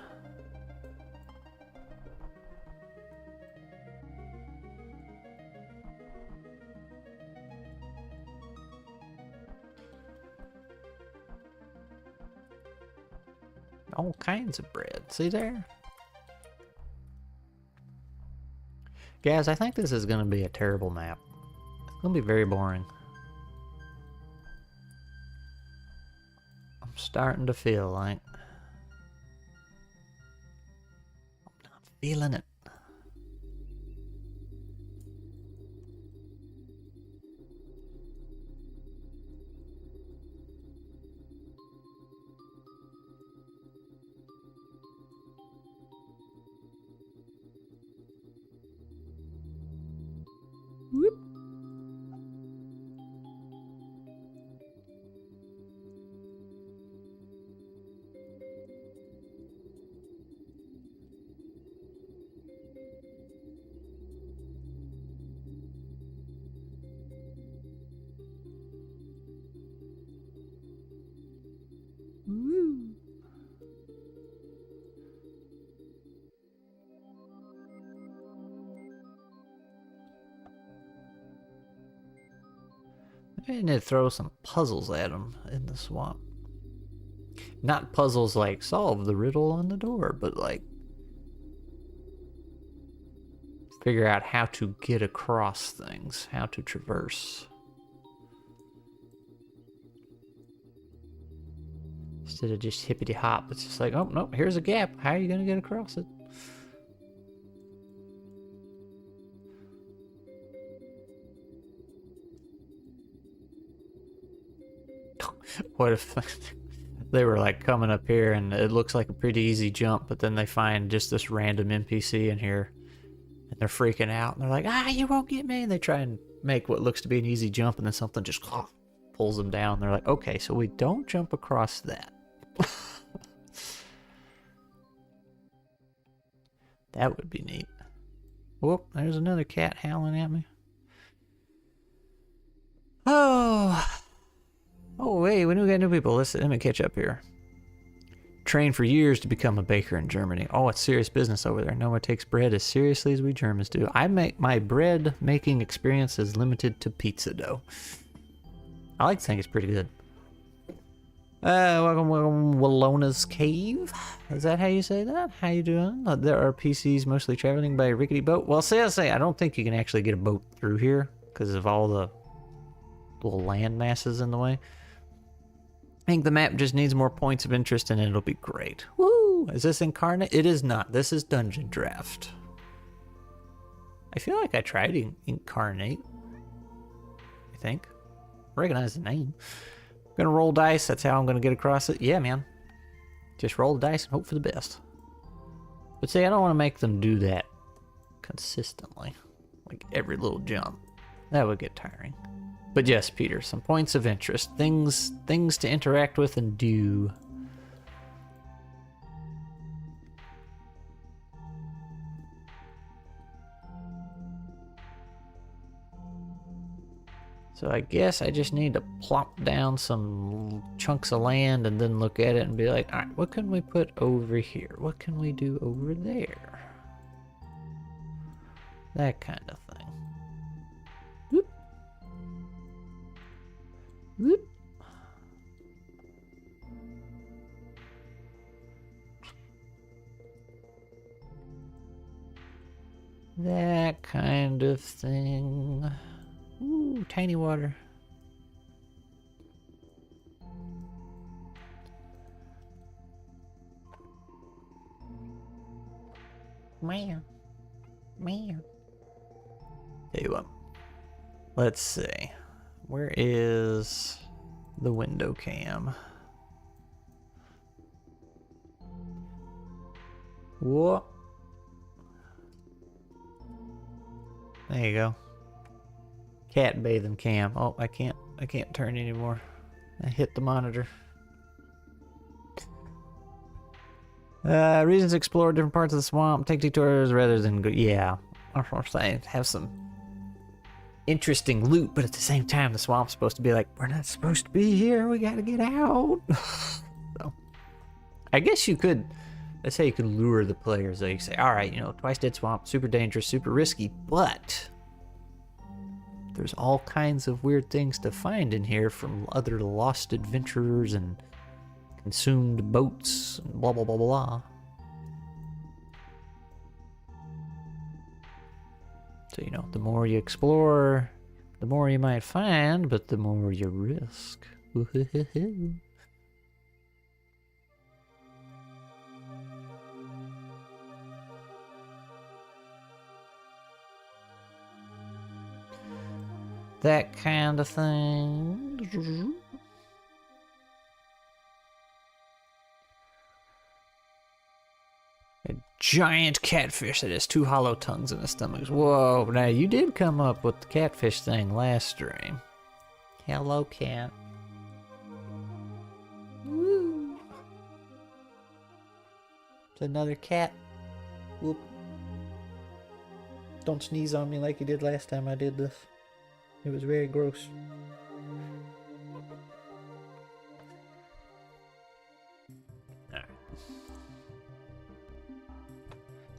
All kinds of bread. See there? Guys, I think this is going to be a terrible map. It's going to be very boring. I'm starting to feel like... I'm not feeling it. Whoop. Woo. I need to throw some puzzles at them in the swamp. Not puzzles like solve the riddle on the door, but like figure out how to get across things, how to traverse. Instead of just hippity hop, it's just like, oh no, here's a gap. How are you gonna get across it? What if they were like coming up here and it looks like a pretty easy jump, but then they find just this random NPC in here and they're freaking out and they're like, ah, you won't get me. And they try and make what looks to be an easy jump and then something just pulls them down. They're like, okay, so we don't jump across that. That would be neat. Whoop, there's another cat howling at me. Oh. Oh, wait, we got new people. Let me catch up here. Trained for years to become a baker in Germany. Oh, it's serious business over there. No one takes bread as seriously as we Germans do. I make my bread making experience is limited to pizza dough. I like to think it's pretty good. Welcome, Wallona's Cave. Is that how you say that? How you doing? There are PCs mostly traveling by rickety boat. Well, I don't think you can actually get a boat through here because of all the little land masses in the way. I think the map just needs more points of interest and it'll be great. Woo! Is this Incarnate? It is not. This is Dungeon Draft. I feel like I tried Incarnate. I think. I recognize the name. I'm gonna roll dice. That's how I'm gonna get across it. Yeah, man. Just roll the dice and hope for the best. But see, I don't want to make them do that consistently. Like every little jump. That would get tiring. But yes, Peter, some points of interest. Things to interact with and do. So I guess I just need to plop down some chunks of land and then look at it and be like, all right, what can we put over here? What can we do over there? That kind of thing. Whoop. Whoop. That kind of thing. Ooh, tiny water. Meow. Meow. Tell you what. Let's see. Where is the window cam? Whoa. There you go. Cat bathing cam. Oh, I can't turn anymore. I hit the monitor. Reasons to explore different parts of the swamp. Take detours rather than go. Yeah, I'm saying have some interesting loot, but at the same time, the swamp's supposed to be like, we're not supposed to be here. We gotta get out. So, I guess you could. Let's say you could lure the players. So you say, all right, Twice Dead Swamp, super dangerous, super risky, but there's all kinds of weird things to find in here from other lost adventurers and consumed boats and blah blah blah blah. So the more you explore, the more you might find, but the more you risk. That kind of thing. A giant catfish that has 2 hollow tongues in his stomach. Whoa, now you did come up with the catfish thing last stream. Hello, cat. Woo. It's another cat. Whoop. Don't sneeze on me like you did last time I did this. It was very gross. Right.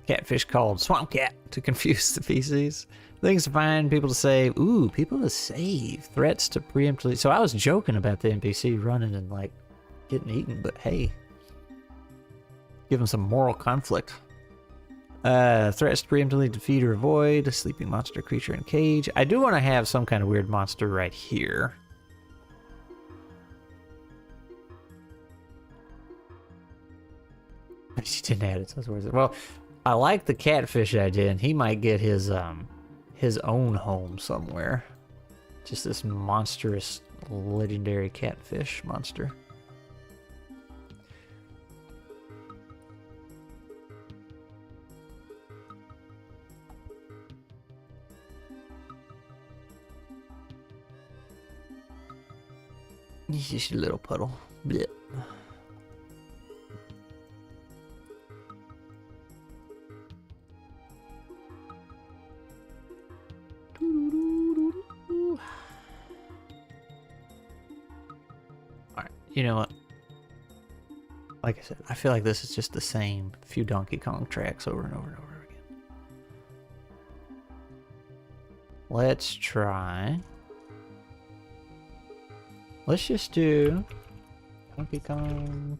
Catfish called swamp cat to confuse the PCs. Things to find, people to save. Ooh, people to save. Threats to preemptively. So I was joking about the NPC running and like getting eaten, but hey, give them some moral conflict. Threats to preemptively defeat or avoid. A sleeping monster creature in cage. I do want to have some kind of weird monster right here. She didn't add it. So where's it? Well, I like the catfish idea, and he might get his own home somewhere. Just this monstrous, legendary catfish monster. He's just a little puddle. Blech. You know what? Like I said, I feel like this is just the same few Donkey Kong tracks over and over and over again. Let's try. Let's just do Donkey Kong.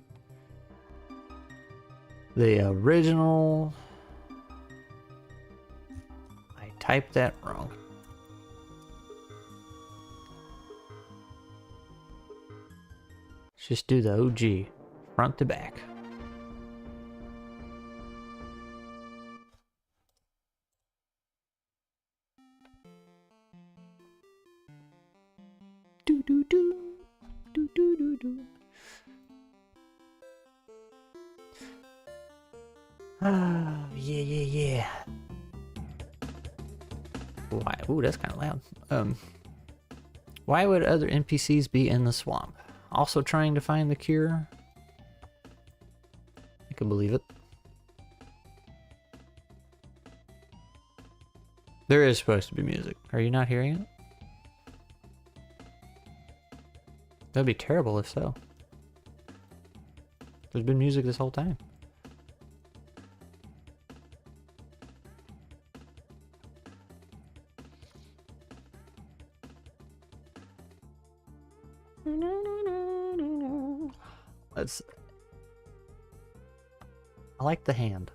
The original. I typed that wrong. Let's just do the OG, front to back. Do do do do do do do. Ah, yeah. Why? Ooh, that's kind of loud. Why would other NPCs be in the swamp? Also trying to find the cure? I can believe it. There is supposed to be music. Are you not hearing it? That'd be terrible if so. There's been music this whole time. Let's... I like the hand.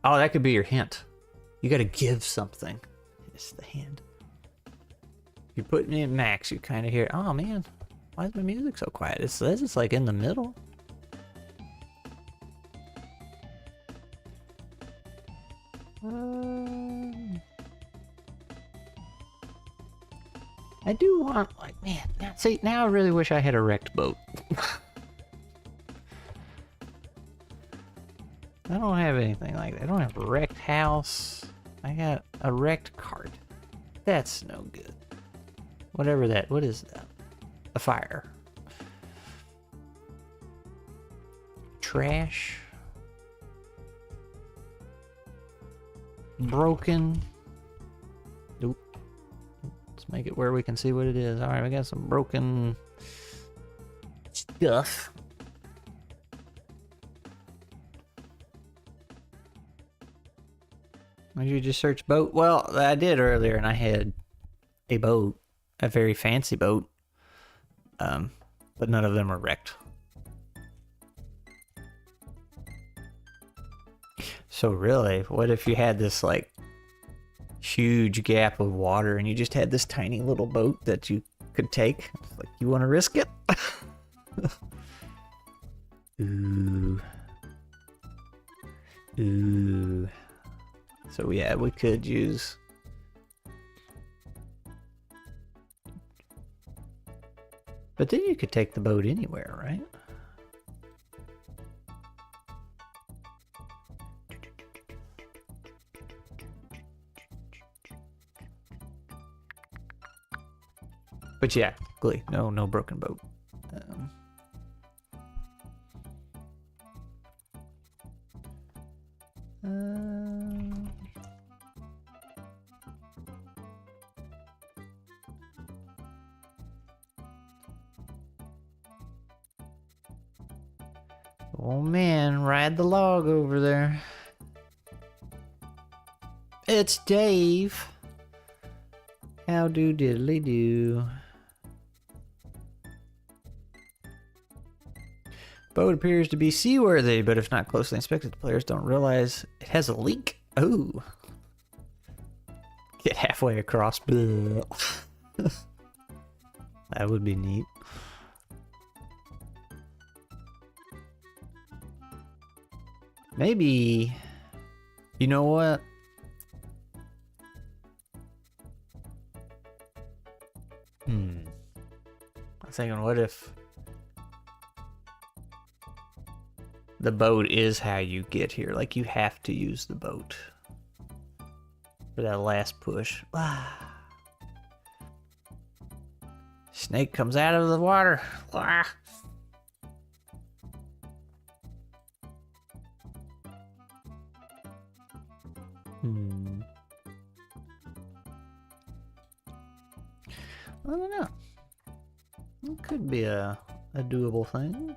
Oh, that could be your hint. You gotta give something. It's the hand. You're putting in max, you kind of hear, oh man, why is my music so quiet? It says it's like in the middle. I do want, like, man, see, now I really wish I had a wrecked boat. I don't have anything like that. I don't have a wrecked house. I got a wrecked cart. That's no good. Whatever that, what is that? A fire. Trash. Broken. Nope. Let's make it where we can see what it is. Alright, we got some broken stuff. Did you just search boat? Well, I did earlier and I had a boat. A very fancy boat. But none of them are wrecked. So really, what if you had this like huge gap of water and you just had this tiny little boat that you could take? It's like, you want to risk it? Ooh. Ooh. So yeah, we could use... But then you could take the boat anywhere, right? But yeah, Glee. No broken boat. Oh man, ride the log over there. It's Dave. How do diddly do? Boat appears to be seaworthy, but if not closely inspected, the players don't realize it has a leak. Oh. Get halfway across. That would be neat. Maybe, you know what? I'm thinking, what if the boat is how you get here? Like, you have to use the boat for that last push. Snake comes out of the water. I don't know. could be a doable thing.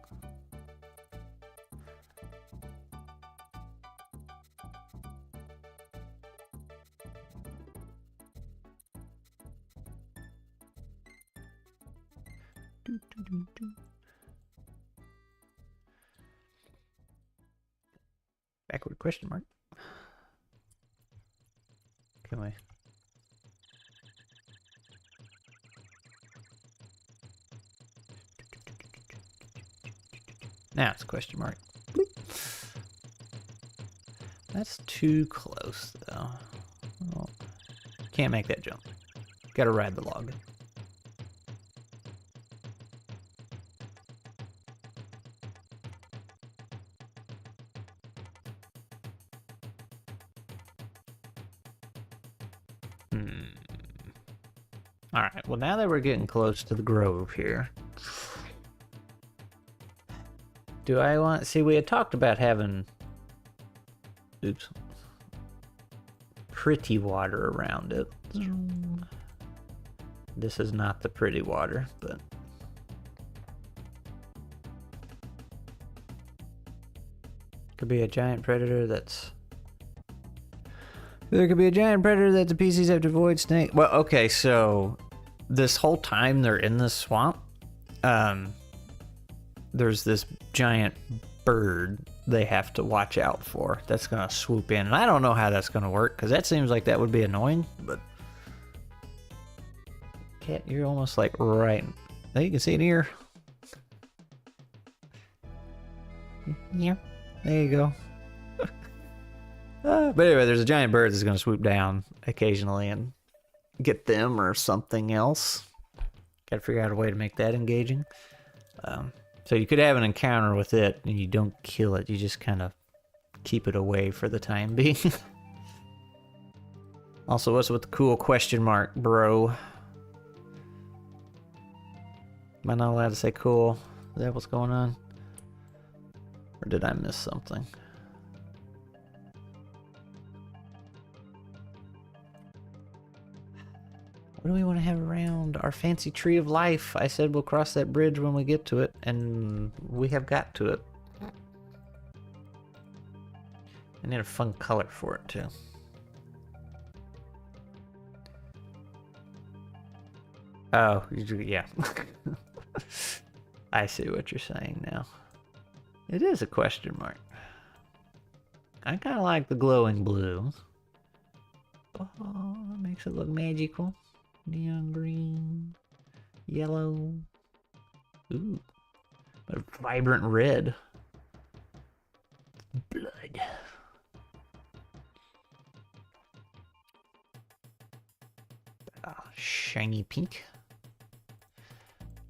Backward question mark. Can we? Now it's a question mark. Boop. That's too close, though. Well, can't make that jump. Gotta ride the log. Alright, well now that we're getting close to the grove here, do I want... See, we had talked about having... Oops. Pretty water around it. This is not the pretty water, but... Could be a giant predator that's... There could be a giant predator that the PCs have to avoid. Snake. Well, okay, so this whole time they're in this swamp, there's this giant bird they have to watch out for that's gonna swoop in, and I don't know how that's gonna work because that seems like that would be annoying. But cat, you're almost like right. Now you can see it here. Yeah, there you go. But anyway, there's a giant bird that's going to swoop down occasionally and get them or something else. Got to figure out a way to make that engaging. So you could have an encounter with it and you don't kill it. You just kind of keep it away for the time being. Also, what's with the cool question mark, bro? Am I not allowed to say cool? Is that what's going on? Or did I miss something? What do we want to have around our fancy tree of life? I said we'll cross that bridge when we get to it, and we have got to it. I need a fun color for it, too. Oh, yeah. I see what you're saying now. It is a question mark. I kind of like the glowing blue. Oh, that makes it look magical. Neon green, yellow, ooh, a vibrant red. Blood. Shiny pink.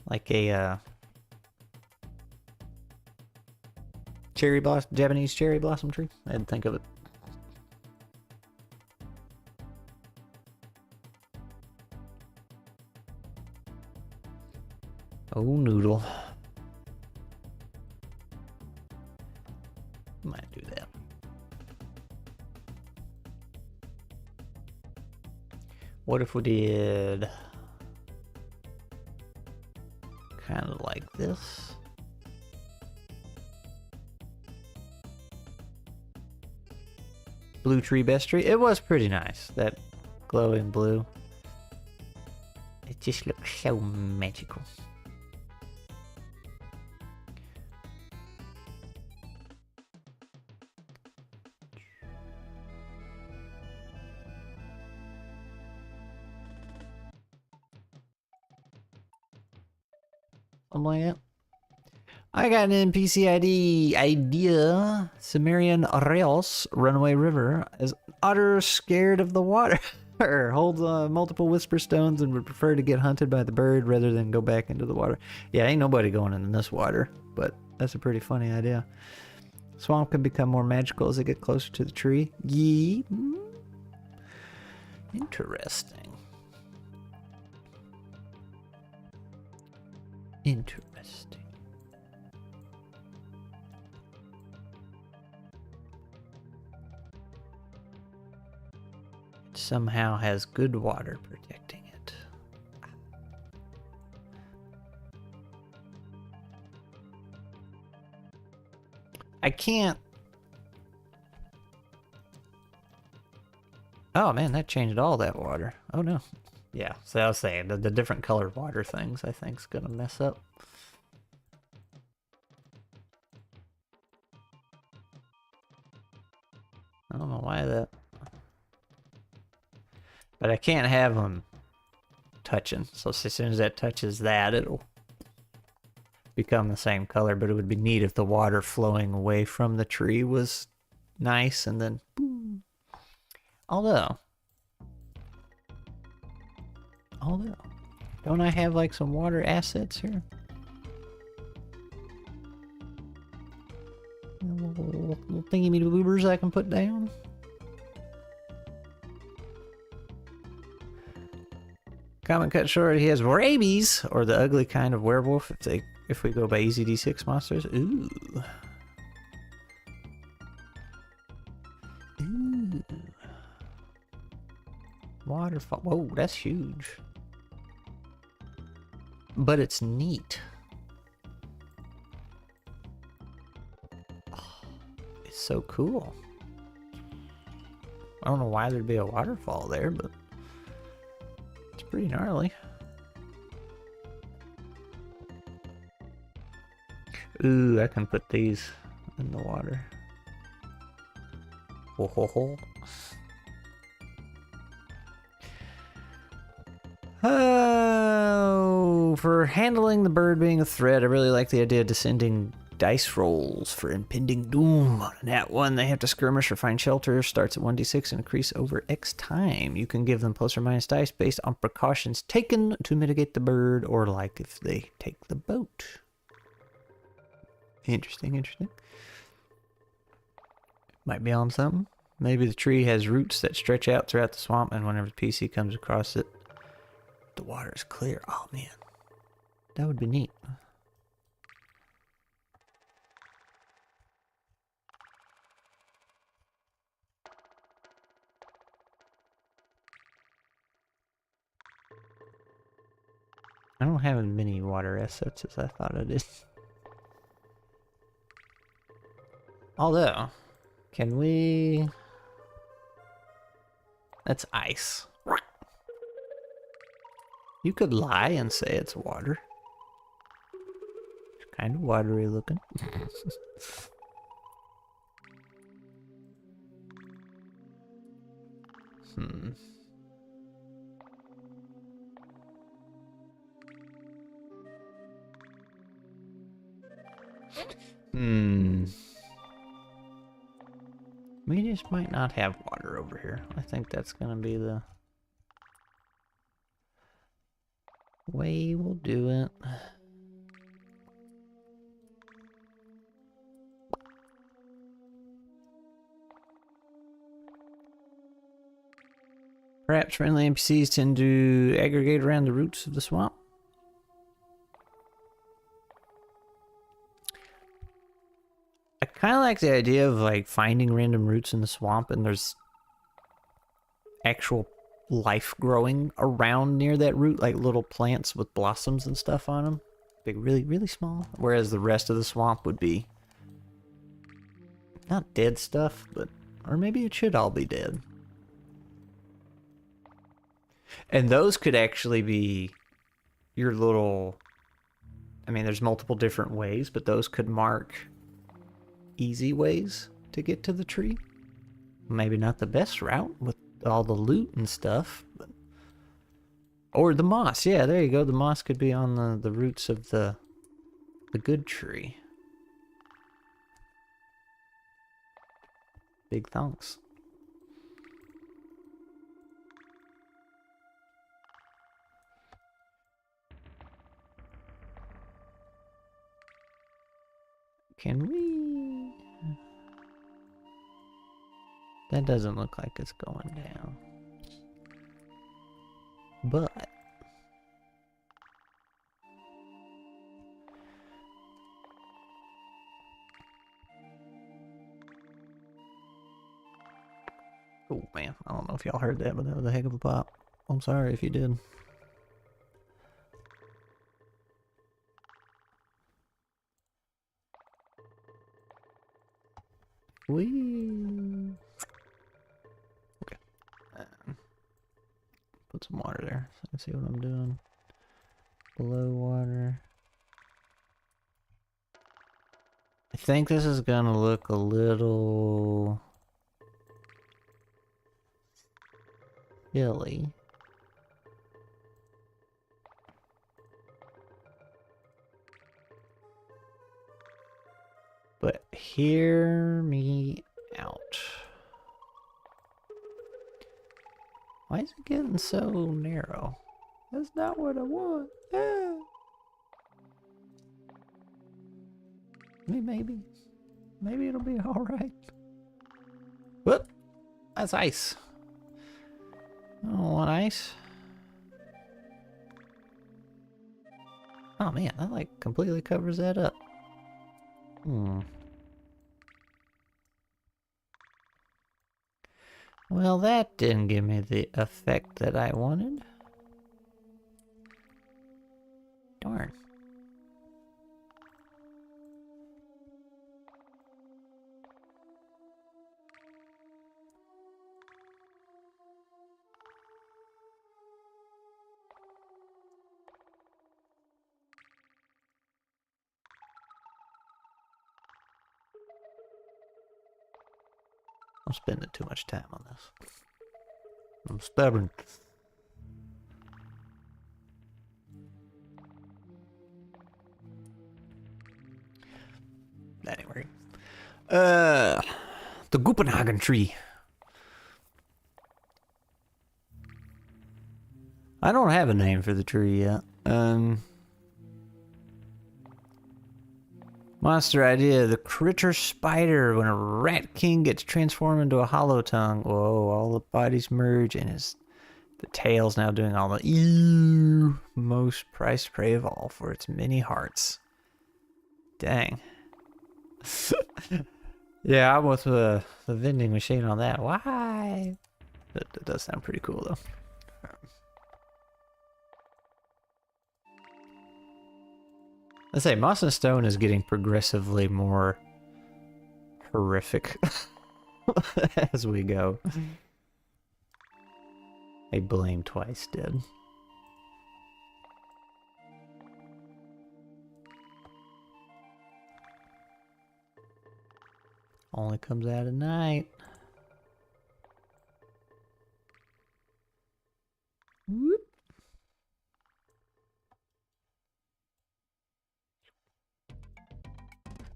Like a cherry blossom, Japanese cherry blossom tree. I had to think of it. Oh, noodle. Might do that. What if we did kind of like this? Blue tree, best tree. It was pretty nice, that glowing blue. It just looks so magical. Something like that. I got an NPC idea. Sumerian Reos, Runaway River, is utter scared of the water. Holds multiple whisper stones and would prefer to get hunted by the bird rather than go back into the water. Yeah, ain't nobody going in this water, but that's a pretty funny idea. Swamp can become more magical as they get closer to the tree. Yee. Interesting. Interesting. It somehow has good water protecting it. I can't. Oh man, that changed all that water. Oh no. Yeah, so I was saying the different colored water things I think is gonna mess up. I don't know why that. But I can't have them touching. So as soon as that touches that, it'll become the same color. But it would be neat if the water flowing away from the tree was nice and then boom. Although, don't I have like some water assets here? Little thingy me boobers I can put down. Comment cut short, he has rabies, or the ugly kind of werewolf if we go by Easy D6 monsters. Ooh. Ooh. Waterfall. Whoa, that's huge. But it's neat. Oh, it's so cool. I don't know why there'd be a waterfall there, but it's pretty gnarly. Ooh, I can put these in the water. Ho ho ho. Oh, for handling the bird being a threat, I really like the idea of descending dice rolls for impending doom. On that one, they have to skirmish or find shelter. Starts at 1d6 and increase over X time. You can give them plus or minus dice based on precautions taken to mitigate the bird, or like if they take the boat. Interesting, interesting. Might be on something. Maybe the tree has roots that stretch out throughout the swamp, and whenever the PC comes across it, the water is clear. Oh man, that would be neat. I don't have as many water assets as I thought I did. Although, can we... That's ice. You could lie and say it's water. It's kind of watery looking. We just might not have water over here. I think that's gonna be the way we'll do it. Perhaps friendly NPCs tend to aggregate around the roots of the swamp. I kind of like the idea of like finding random roots in the swamp and there's actual life growing around near that root, like little plants with blossoms and stuff on them. Big, really, really small. Whereas the rest of the swamp would be not dead stuff, but, or maybe it should all be dead. And those could actually be your little, I mean, there's multiple different ways, but those could mark easy ways to get to the tree. Maybe not the best route with all the loot and stuff, but... Or the moss. Yeah, there you go. The moss could be on the roots of the good tree. Big thanks. Can we... That doesn't look like it's going down. But... Oh man, I don't know if y'all heard that, but that was a heck of a pop. I'm sorry if you did. Whee! Okay. Put some water there so I can see what I'm doing. Below water. I think this is gonna look a little hilly. But hear me out. Why is it getting so narrow? That's not what I want. Ah. Maybe it'll be all right. Whoop! That's ice. I don't want ice. Oh man, that like completely covers that up. Well, that didn't give me the effect that I wanted. Darn. I'm spending too much time on this. I'm stubborn. Anyway. The Copenhagen tree. I don't have a name for the tree yet. Monster idea, the critter spider. When a rat king gets transformed into a hollow tongue, whoa, all the bodies merge and the tail's now doing all the ew, most prized prey of all for its many hearts. Dang. Yeah, I'm with the vending machine on that. Why? That does sound pretty cool though. Let's say Moss and Stone is getting progressively more horrific as we go. I blame twice did. Only comes out at night. Whoop.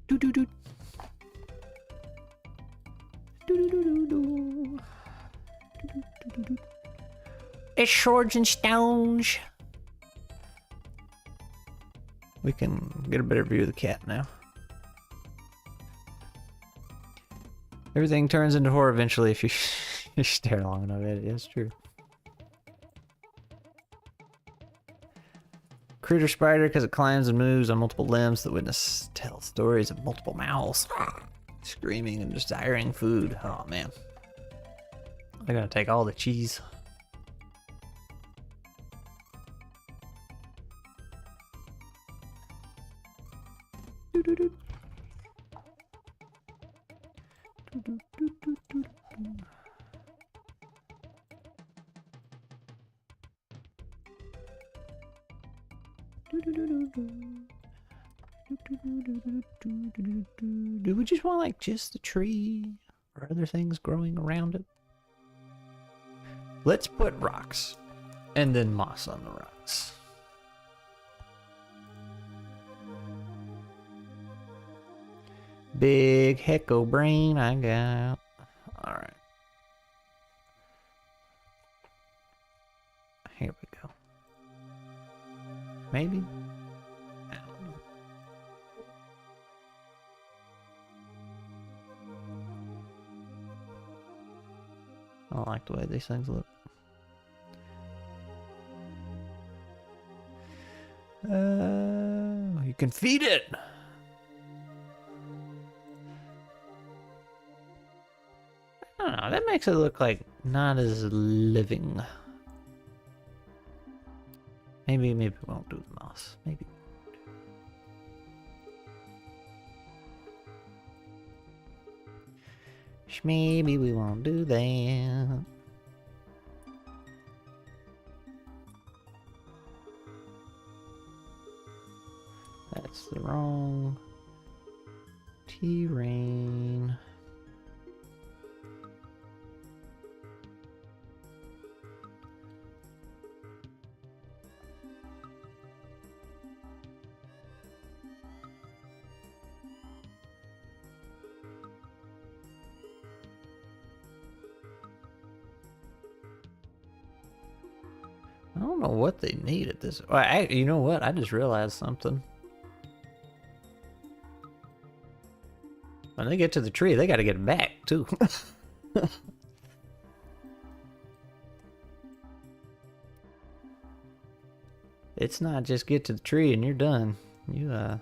Do do do. Do do do do do. It's swords and stones. We can get a better view of the cat now. Everything turns into horror eventually if you, you stare long enough at it. It's true. Critter spider because it climbs and moves on multiple limbs. The witness tells stories of multiple mouths. Screaming and desiring food. Oh man. They're gonna take all the cheese. Do we just want like just the tree or other things growing around it? Let's put rocks and then moss on the rocks. Big hecko brain I got. Alright. Here we go. Maybe? I don't know. I don't like the way these things look. You can feed it! I don't know, that makes it look like not as living. Maybe we won't do the moss. Maybe. Maybe we won't do that. That's the wrong terrain. I don't know what they need at this. You know what? I just realized something. When they get to the tree, they got to get back too. It's not just get to the tree and you're done. You got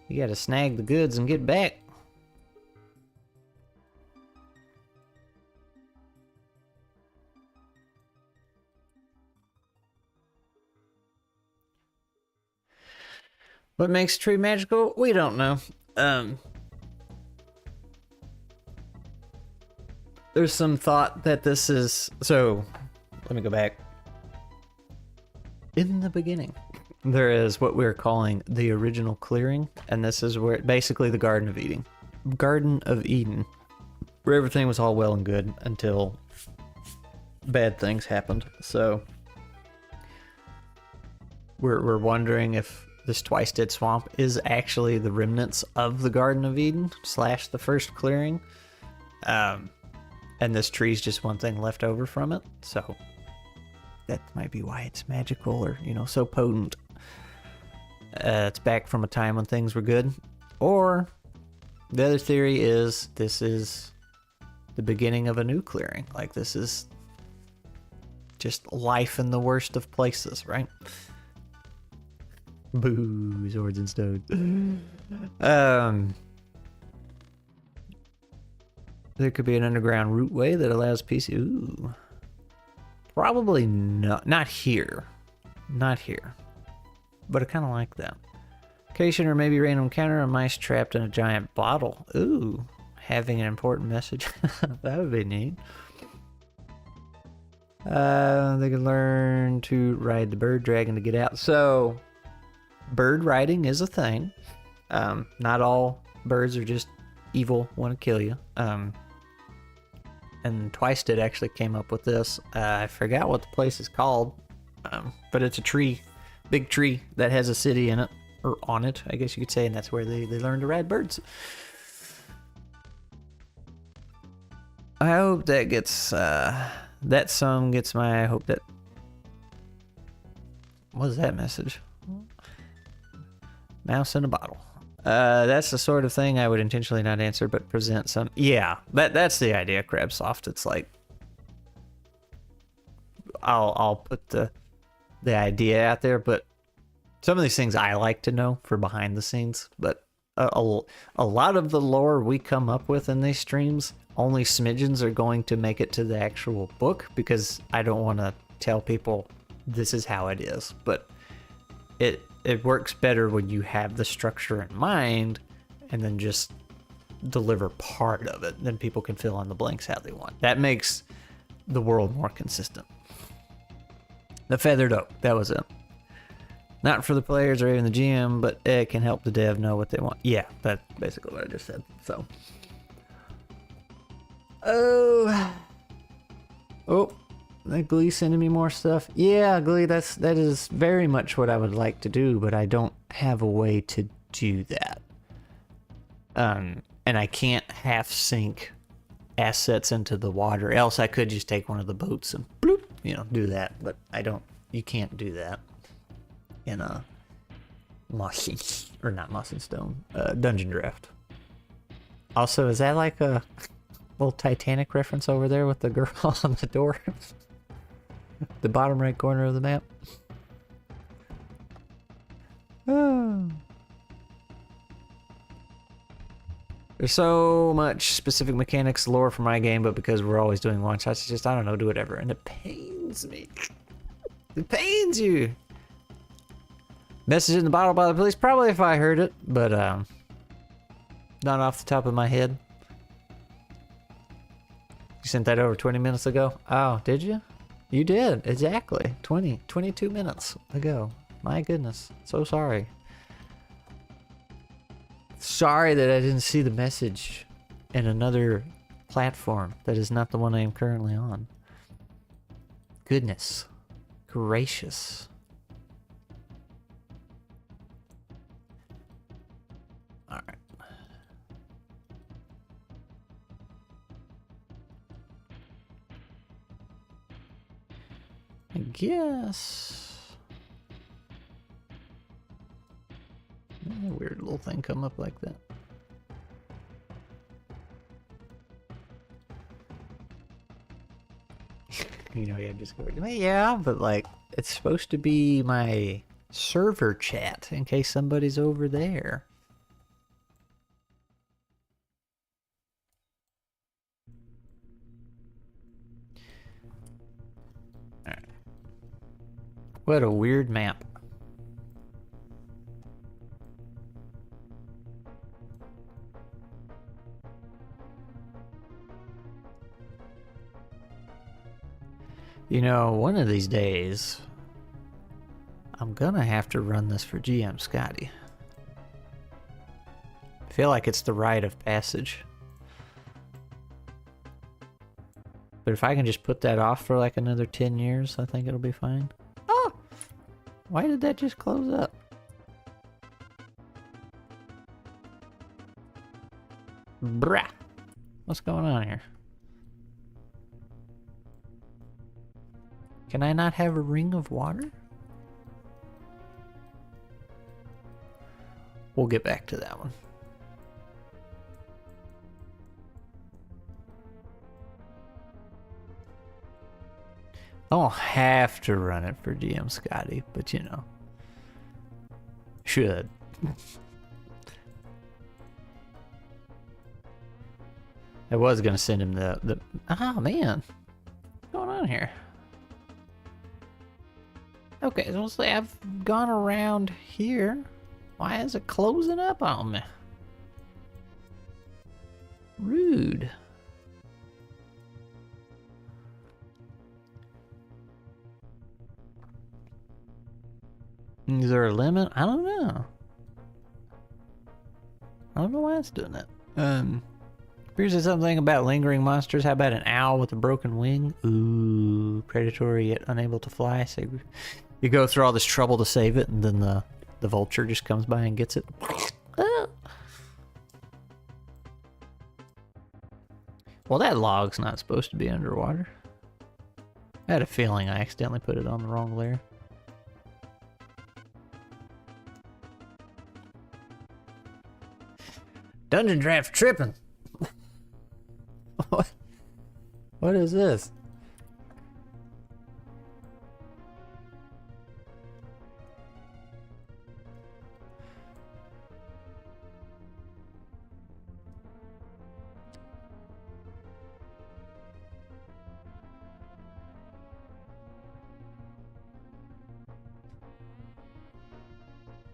to snag the goods and get back. What makes a tree magical? We don't know. There's some thought that this is... So, let me go back. In the beginning, there is what we're calling the original clearing, and this is where basically the Garden of Eden. Garden of Eden, where everything was all well and good until bad things happened. So, we're wondering if this Twice Dead Swamp is actually the remnants of the Garden of Eden / the first clearing. And this tree's just one thing left over from it. So that might be why it's magical or, you know, so potent. It's back from a time when things were good. Or the other theory is this is the beginning of a new clearing. Like this is just life in the worst of places, right? Boo, swords and stones. There could be an underground rootway that allows PC. Ooh. Probably not here. Not here. But I kind of like that. Location or maybe random encounter, a mice trapped in a giant bottle. Ooh. Having an important message. That would be neat. They can learn to ride the bird dragon to get out. So, bird riding is a thing. Not all birds are just evil, want to kill you. And Twice Dead actually came up with this. I forgot what the place is called, but it's a tree, big tree that has a city in it, or on it, I guess you could say, and that's where they learn to ride birds. I hope that gets, that song gets my, I hope that, what is that message? Mouse in a bottle. That's the sort of thing I would intentionally not answer, but present some. Yeah, that's the idea, Crabsoft. It's like I'll put the idea out there, but some of these things I like to know for behind the scenes. But a lot of the lore we come up with in these streams, only smidgens are going to make it to the actual book because I don't want to tell people this is how it is, but it works better when you have the structure in mind and then just deliver part of it. Then people can fill in the blanks how they want. That makes the world more consistent. The feathered oak, that was it. Not for the players or even the GM, but it can help the dev know what they want. Yeah, that's basically what I just said. So. Oh, that Glee sending me more stuff. Yeah, Glee, that is very much what I would like to do, but I don't have a way to do that. And I can't half sink assets into the water. Else I could just take one of the boats and bloop, do that. But you can't do that in a moss or not moss and stone dungeon draft. Also, is that like a little Titanic reference over there with the girl on the door? The bottom right corner of the map. Oh. There's so much specific mechanics lore for my game, but because we're always doing one shots, it's just, I don't know, do whatever. And it pains me. It pains you. Message in the bottle by the police, probably if I heard it, but not off the top of my head. You sent that over 20 minutes ago? Oh, did you? You did, exactly. 22 minutes ago. My goodness. So sorry. Sorry that I didn't see the message in another platform that is not the one I am currently on. Goodness gracious. Alright. I guess. A weird little thing come up like that. You know, yeah, just go. Yeah, but like, it's supposed to be my server chat in case somebody's over there. All right. What a weird map. You know, one of these days, I'm gonna have to run this for GM Scotty. I feel like it's the rite of passage. But if I can just put that off for like another 10 years, I think it'll be fine. Oh! Why did that just close up? Brah! What's going on here? Can I not have a ring of water? We'll get back to that one. I don't have to run it for GM Scotty, but you know, should. I was gonna send him the oh man, what's going on here? Okay, so let's say I've gone around here. Why is it closing up on me? Rude. Is there a limit? I don't know. I don't know why it's doing that. Here's something about lingering monsters. How about an owl with a broken wing? Ooh, predatory yet unable to fly. So you go through all this trouble to save it, and then the vulture just comes by and gets it. Well, that log's not supposed to be underwater. I had a feeling I accidentally put it on the wrong layer. Dungeon draft tripping. What? What is this?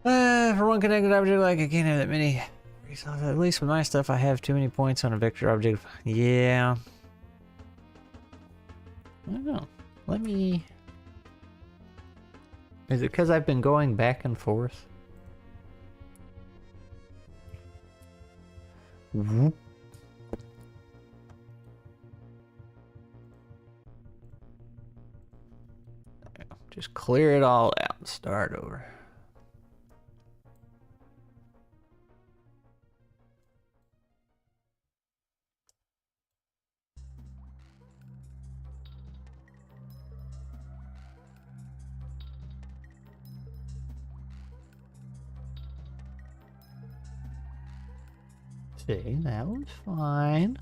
For one connected object, like I can't have that many. At least with my stuff, I have too many points on a vector object. Yeah. I don't know. Let me... Is it because I've been going back and forth? Whoop. Just clear it all out and start over. See, that was fine.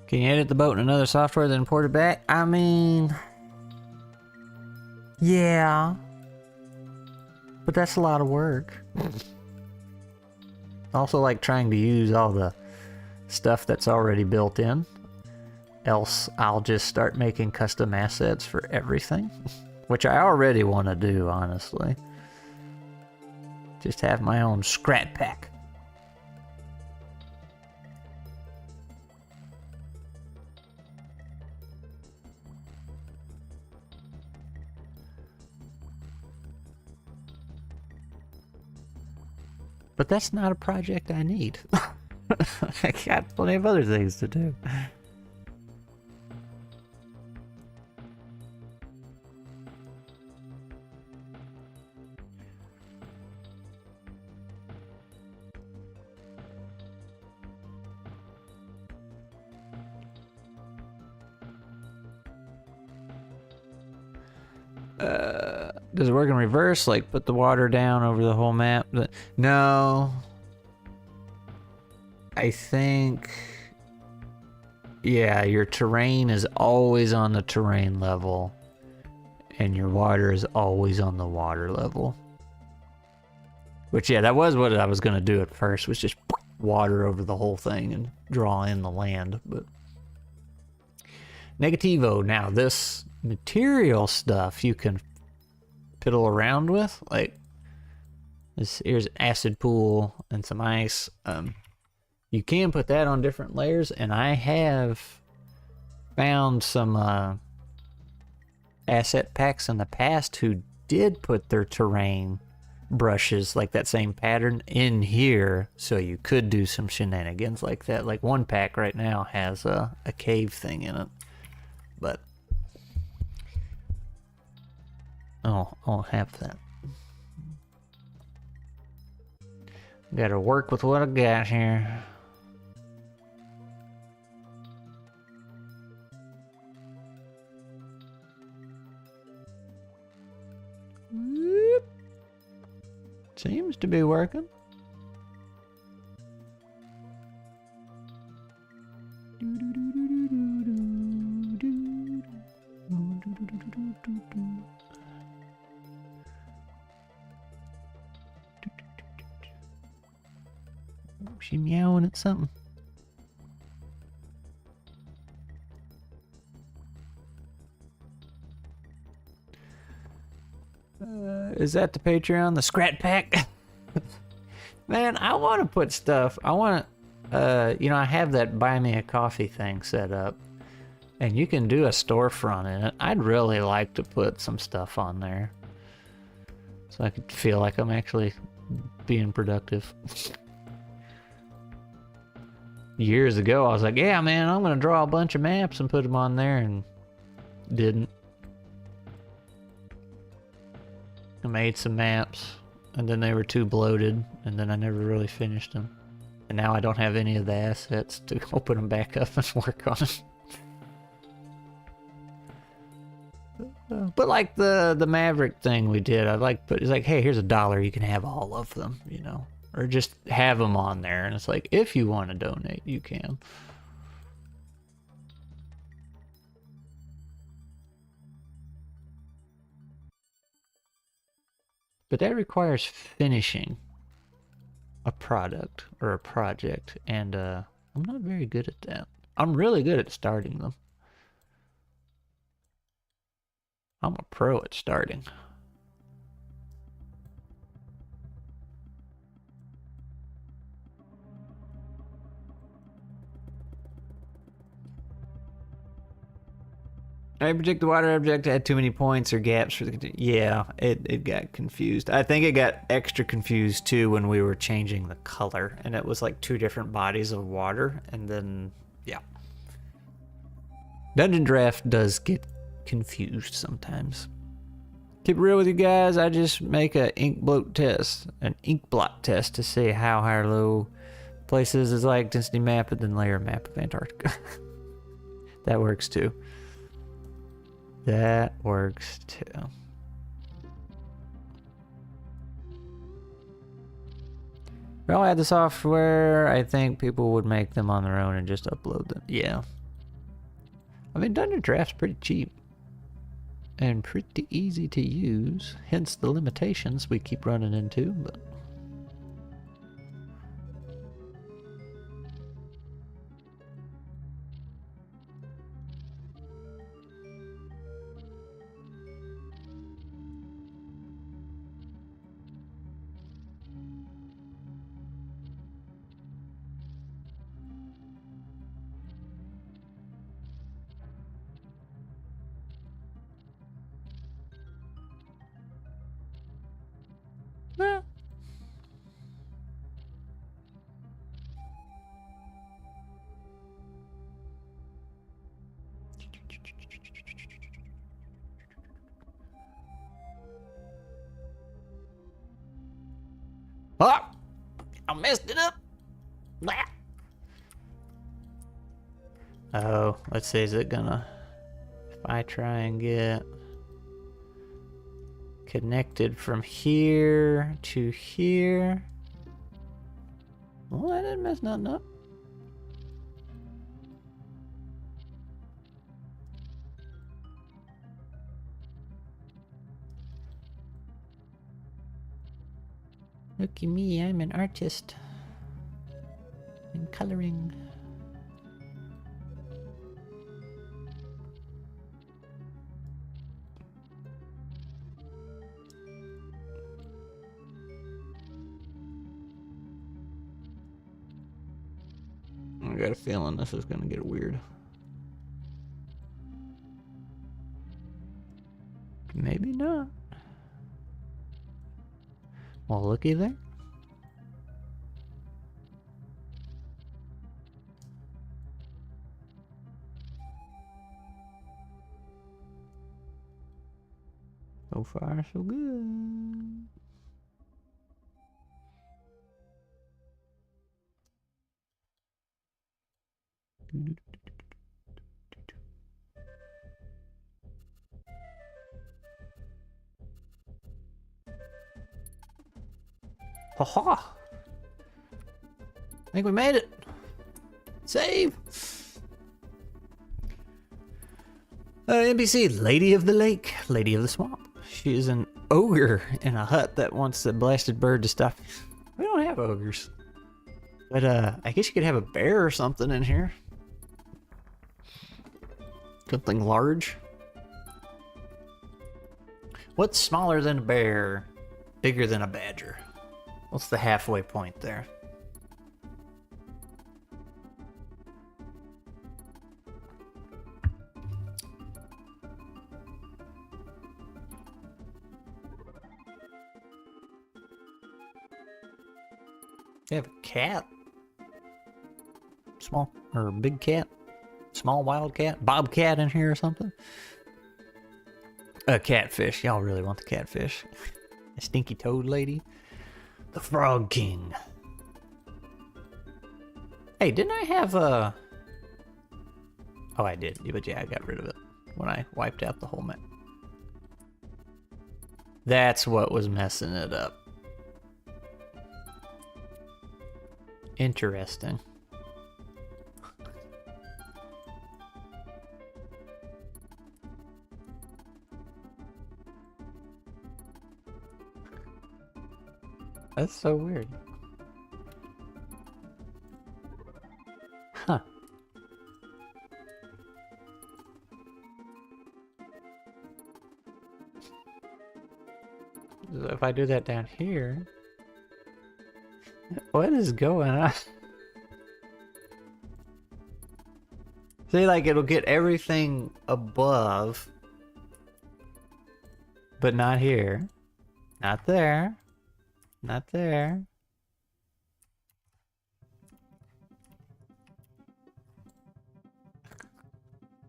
Can you edit the boat in another software then import it back? I mean... Yeah. But that's a lot of work. Also like trying to use all the stuff that's already built in. else I'll just start making custom assets for everything, which I already want to do, honestly. Just have my own scrap pack. But that's not a project I need. I got plenty of other things to do. Does it work in reverse? Like put the water down over the whole map? No. I think... yeah, your terrain is always on the terrain level. And your water is always on the water level. Which, yeah, that was what I was going to do at first. Was just water over the whole thing and draw in the land. But negativo. Now, this material stuff you can piddle around with, like here's an acid pool and some ice. You can put that on different layers, and I have found some asset packs in the past who did put their terrain brushes like that same pattern in here, so you could do some shenanigans like that. Like one pack right now has a cave thing in it, but I'll have that. Gotta work with what I got here. Whoop. Seems to be working. She meowing at something. Is that the Patreon? The Scrat Pack? Man, I want to put stuff. I want to, you know, I have that buy me a coffee thing set up. And you can do a storefront in it. I'd really like to put some stuff on there. So I could feel like I'm actually being productive. Years ago, I was like, yeah, man, I'm going to draw a bunch of maps and put them on there, and didn't. I made some maps, and then they were too bloated, and then I never really finished them. And now I don't have any of the assets to open them back up and work on them. But like the Maverick thing we did, I like put, it's like, hey, here's $1, you can have all of them, you know. Or just have them on there, and it's like, if you want to donate, you can. But that requires finishing a product or a project, and I'm not very good at that. I'm really good at starting them. I'm a pro at starting. I project the water object had too many points or gaps for the... yeah, it got confused. I think it got extra confused too when we were changing the color, and it was like 2 different bodies of water, and then, yeah. Dungeon Draft does get confused sometimes. Keep it real with you guys, I just make an ink bloat test, an ink blot test to see how high or low places is like density map and then layer map of Antarctica. That works too. That works too. If I all had the software, I think people would make them on their own and just upload them. Yeah. I mean, Dungeon Draft's pretty cheap. And pretty easy to use. Hence the limitations we keep running into, but... Oh! I messed it up! Blah. Oh, let's see, is it gonna... If I try and get... connected from here to here... Well, I didn't mess nothing up. Look at me, I'm an artist. I'm coloring. I got a feeling this is gonna get weird. Maybe not. Well, looky there. So far, so good. Haha! I think we made it. Save! NPC, Lady of the Lake, Lady of the Swamp. She is an ogre in a hut that wants the blasted bird to stop. We don't have ogres. But I guess you could have a bear or something in here. Something large. What's smaller than a bear, bigger than a badger? What's the halfway point there? They have a cat. Small or big cat. Small wild cat. Bobcat in here or something. A catfish. Y'all really want the catfish. A stinky toad lady. The Frog King. Hey, didn't I have a... Oh, I did. But yeah, I got rid of it when I wiped out the whole map. That's what was messing it up. Interesting. That's so weird. Huh. So if I do that down here... What is going on? See, like, it'll get everything above, but not here. Not there. Not there.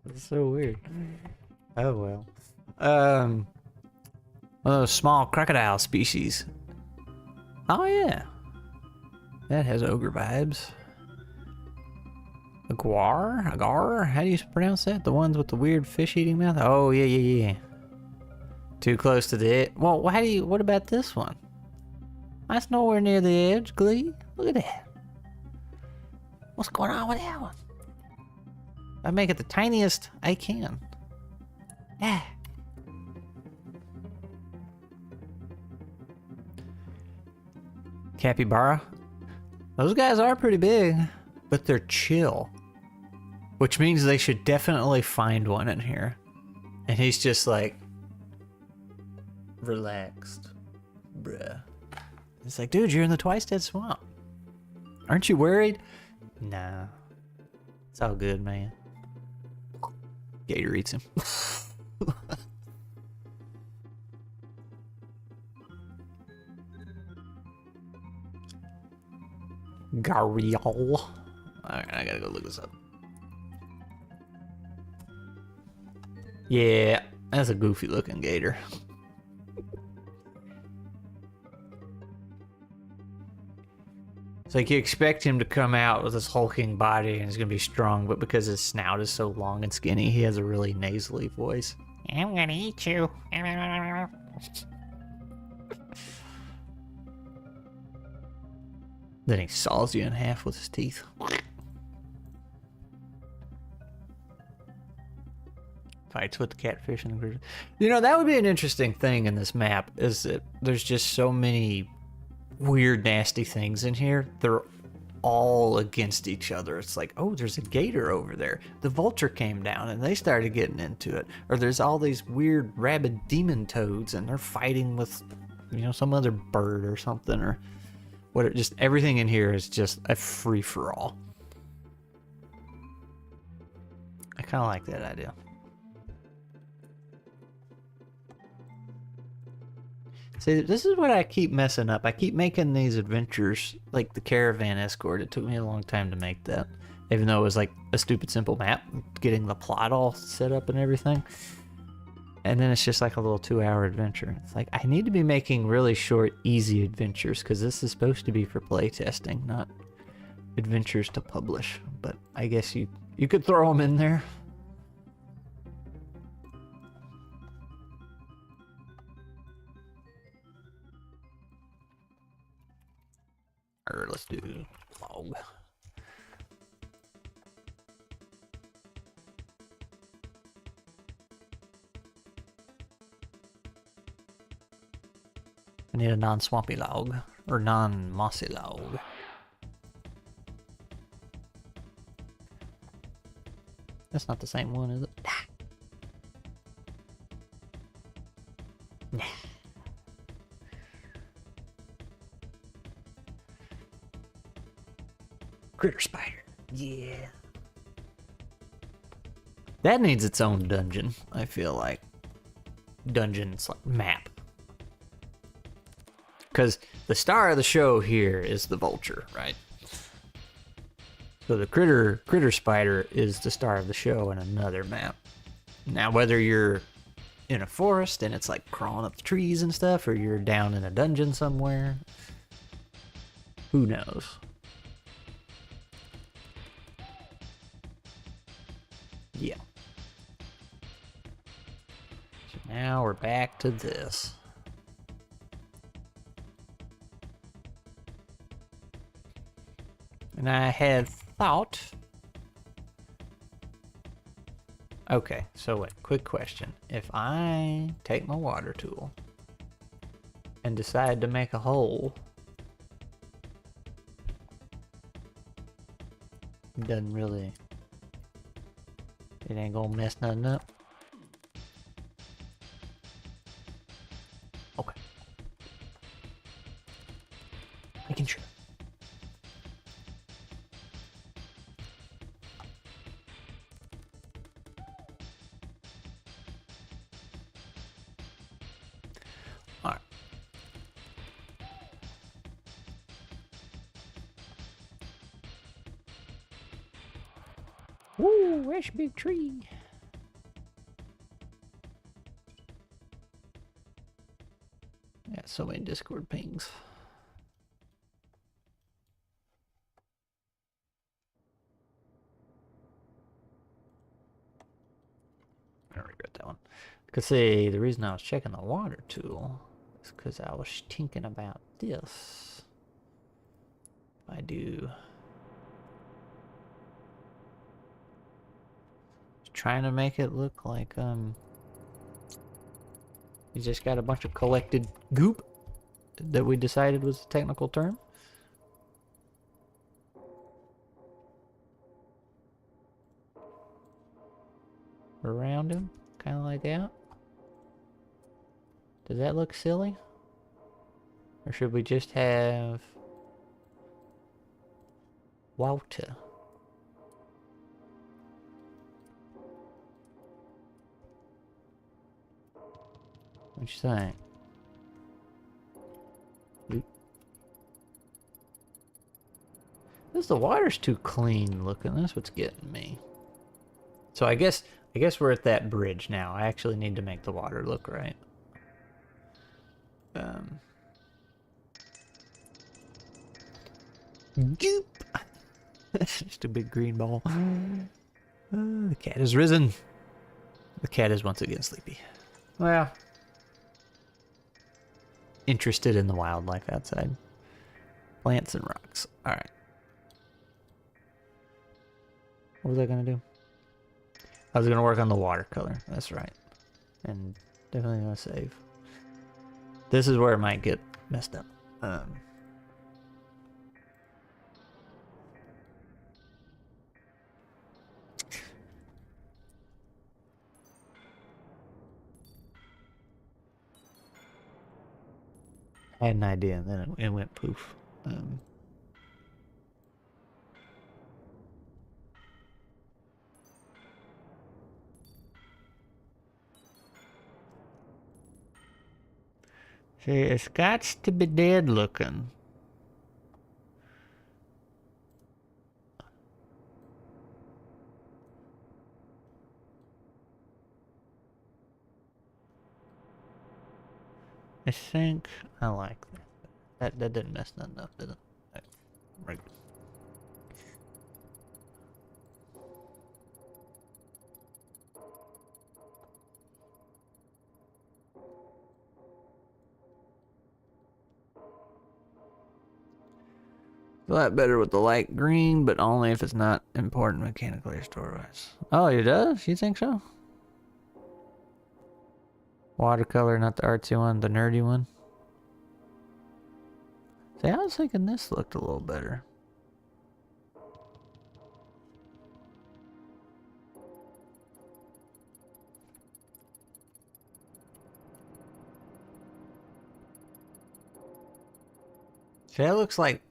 It's so weird. Oh well. One of those small crocodile species. Oh yeah. That has ogre vibes. Agar? Agar? How do you pronounce that? The ones with the weird fish-eating mouth? Oh, yeah, yeah, yeah. Too close to the edge. Well, how do you... What about this one? That's nowhere near the edge, Glee. Look at that. What's going on with that one? I make it the tiniest I can. Yeah. Capybara. Those guys are pretty big, but they're chill. Which means they should definitely find one in here. And he's just like... relaxed. Bruh. It's like, dude, you're in the Twice Dead Swamp. Aren't you worried? Nah. It's all good, man. Gator eats him. Garial. Alright, I gotta go look this up. Yeah, that's a goofy looking gator. It's like you expect him to come out with this hulking body and he's gonna be strong, but because his snout is so long and skinny, he has a really nasally voice. I'm gonna eat you. Then he saws you in half with his teeth. Fights with the catfish and the critter. You know, that would be an interesting thing in this map, is that there's just so many weird, nasty things in here. They're all against each other. It's like, oh, there's a gator over there. The vulture came down and they started getting into it. Or there's all these weird rabid demon toads and they're fighting with, you know, some other bird or something, or what. Just everything in here is just a free-for-all. I kind of like that idea. See, this is what I keep messing up. I keep making these adventures like the caravan escort. It took me a long time to make that, even though it was like a stupid simple map, getting the plot all set up and everything. And then it's just like a little 2-hour adventure. It's like, I need to be making really short, easy adventures, because this is supposed to be for playtesting, not adventures to publish. But I guess you could throw them in there. Or let's do log. I need a non-swampy log, or non-mossy log. That's not the same one, is it? Nah. Critter spider. Yeah. That needs its own dungeon, I feel like. Dungeons map. Because the star of the show here is the vulture, right? So the critter spider is the star of the show in another map. Now, whether you're in a forest and it's like crawling up the trees and stuff, or you're down in a dungeon somewhere, who knows? Yeah. So now we're back to this. And I had thought... Okay, so wait, quick question. If I take my water tool and decide to make a hole, it doesn't really... It ain't gonna mess nothing up. Okay. Making sure. Alright. Woo, where's your big tree? Got so many Discord pings. I regret that one. Because see, the reason I was checking the water tool is because I was thinking about this. I do. Trying to make it look like you just got a bunch of collected goop that we decided was the technical term. Around him, kind of like that. Does that look silly? Or should we just have OUTTA? What you think? This, the water's too clean looking. That's what's getting me. So I guess we're at that bridge now. I actually need to make the water look right. Goop. Just a big green ball. The cat has risen. The cat is once again sleepy. Well, interested in the wildlife outside. Plants and rocks. Alright. What was I gonna do? I was gonna work on the watercolor. That's right. And definitely gonna save. This is where it might get messed up. I had an idea and then it went poof. See, it's got to be dead looking. I think I like that. That didn't mess nothing up, did it? Right. A lot better with the light green, but only if it's not important mechanically or store-wise. Oh, it does? You think so? Watercolor, not the artsy one, the nerdy one. See, I was thinking this looked a little better. See, that looks like...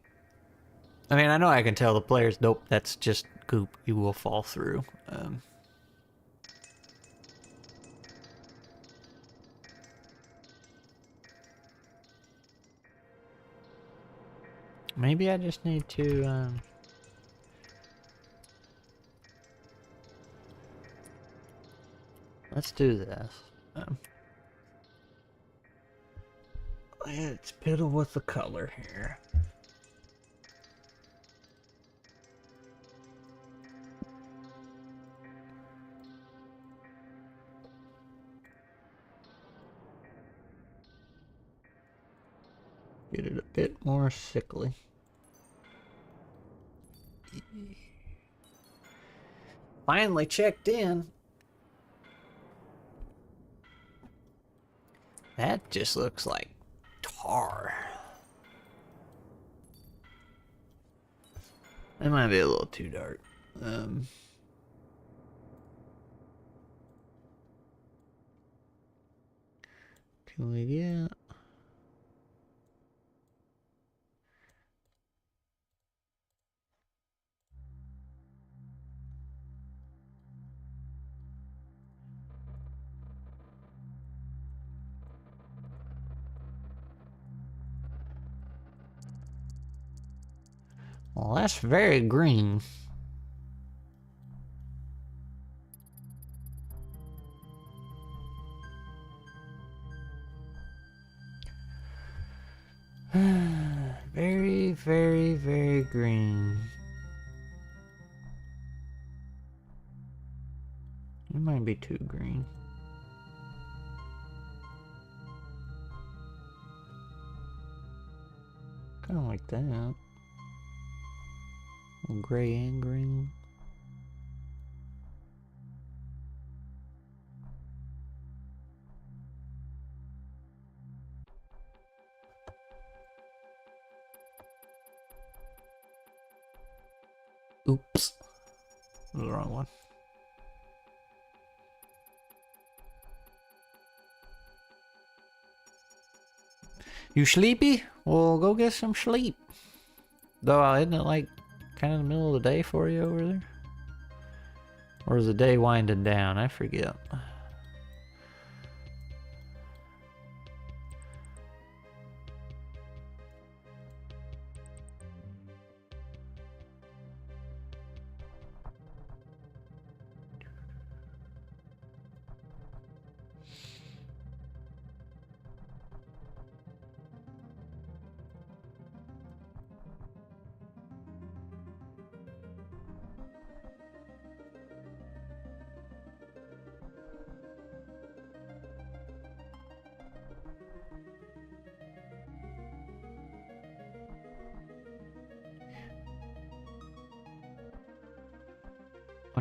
I mean, I know I can tell the players, nope, that's just goop. You will fall through. Maybe I just need to... let's do this. Let's piddle with the color here. Get it a bit more sickly. Finally checked in. That just looks like tar. That might be a little too dark. Can we get... Well, that's very green. Very, very, very green. It might be too green. Kind of like that. Gray and green. Oops. That was the wrong one. You sleepy? Well, go get some sleep. Though, isn't it like kind of the middle of the day for you over there? Or is the day winding down? I forget.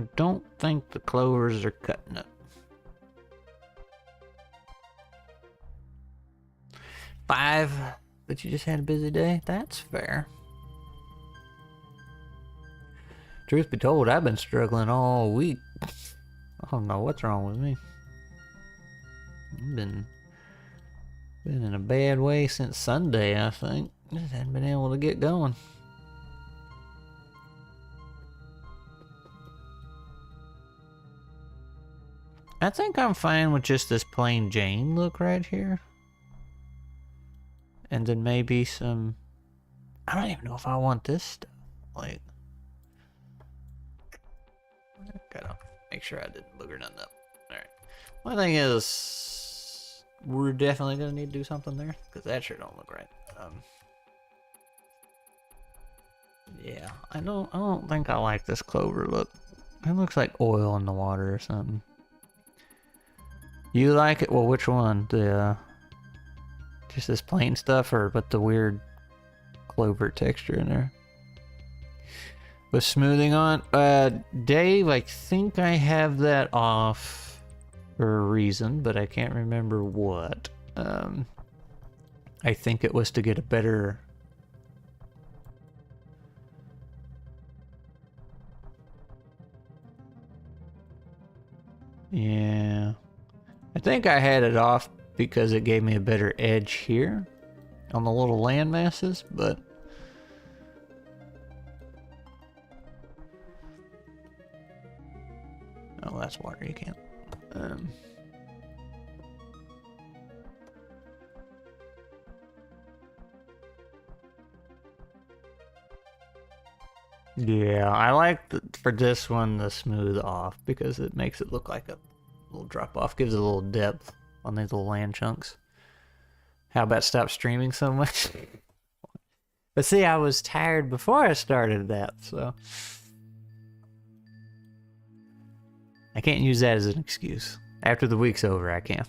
I don't think the clovers are cutting it. 5, but you just had a busy day? That's fair. Truth be told, I've been struggling all week. I don't know what's wrong with me. I've been in a bad way since Sunday, I think. Just hadn't been able to get going. I think I'm fine with just this plain Jane look right here. And then maybe some... I don't even know if I want this stuff. Like... Gotta make sure I didn't booger nothing up. Alright. One thing is... We're definitely gonna need to do something there. Because that sure don't look right. Yeah. I don't think I like this clover look. It looks like oil in the water or something. You like it? Well, which one? The just this plain stuff, or but the weird clover texture in there? With smoothing on, Dave, I think I have that off for a reason, but I can't remember what. I think it was to get a better. Yeah. I think I had it off because it gave me a better edge here on the little land masses, but oh, that's water, you can't. Yeah, I like for this one the smooth off because it makes it look like a little drop off, gives it a little depth on these little land chunks. How about stop streaming so much? But see, I was tired before I started that, so I can't use that as an excuse. After the week's over, I can.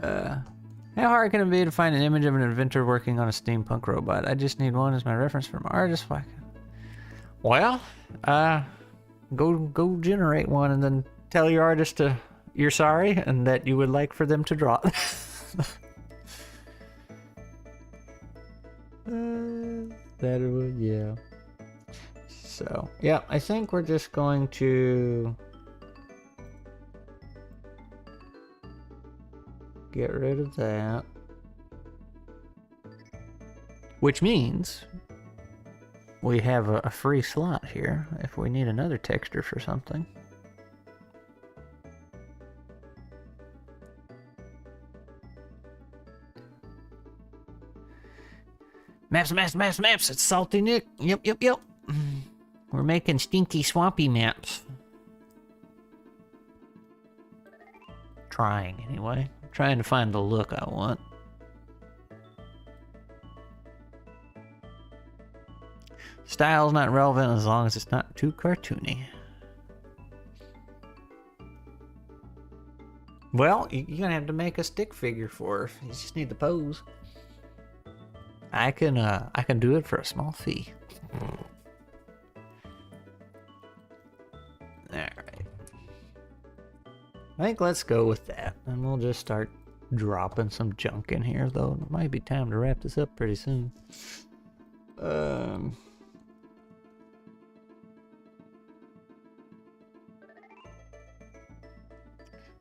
How hard can it be to find an image of an inventor working on a steampunk robot? I just need one as my reference from artist. Well, go generate one and then tell your artist you're sorry and that you would like for them to draw it. That would, yeah. So, yeah, I think we're just going to get rid of that. Which means we have a free slot here if we need another texture for something. Maps. It's Salty Nick. Yep. We're making stinky, swampy maps. Trying, anyway. Trying to find the look I want. Style's not relevant as long as it's not too cartoony. Well, you're gonna have to make a stick figure for her. You just need the pose. I can do it for a small fee. Alright. I think let's go with that. And we'll just start dropping some junk in here, though. It might be time to wrap this up pretty soon.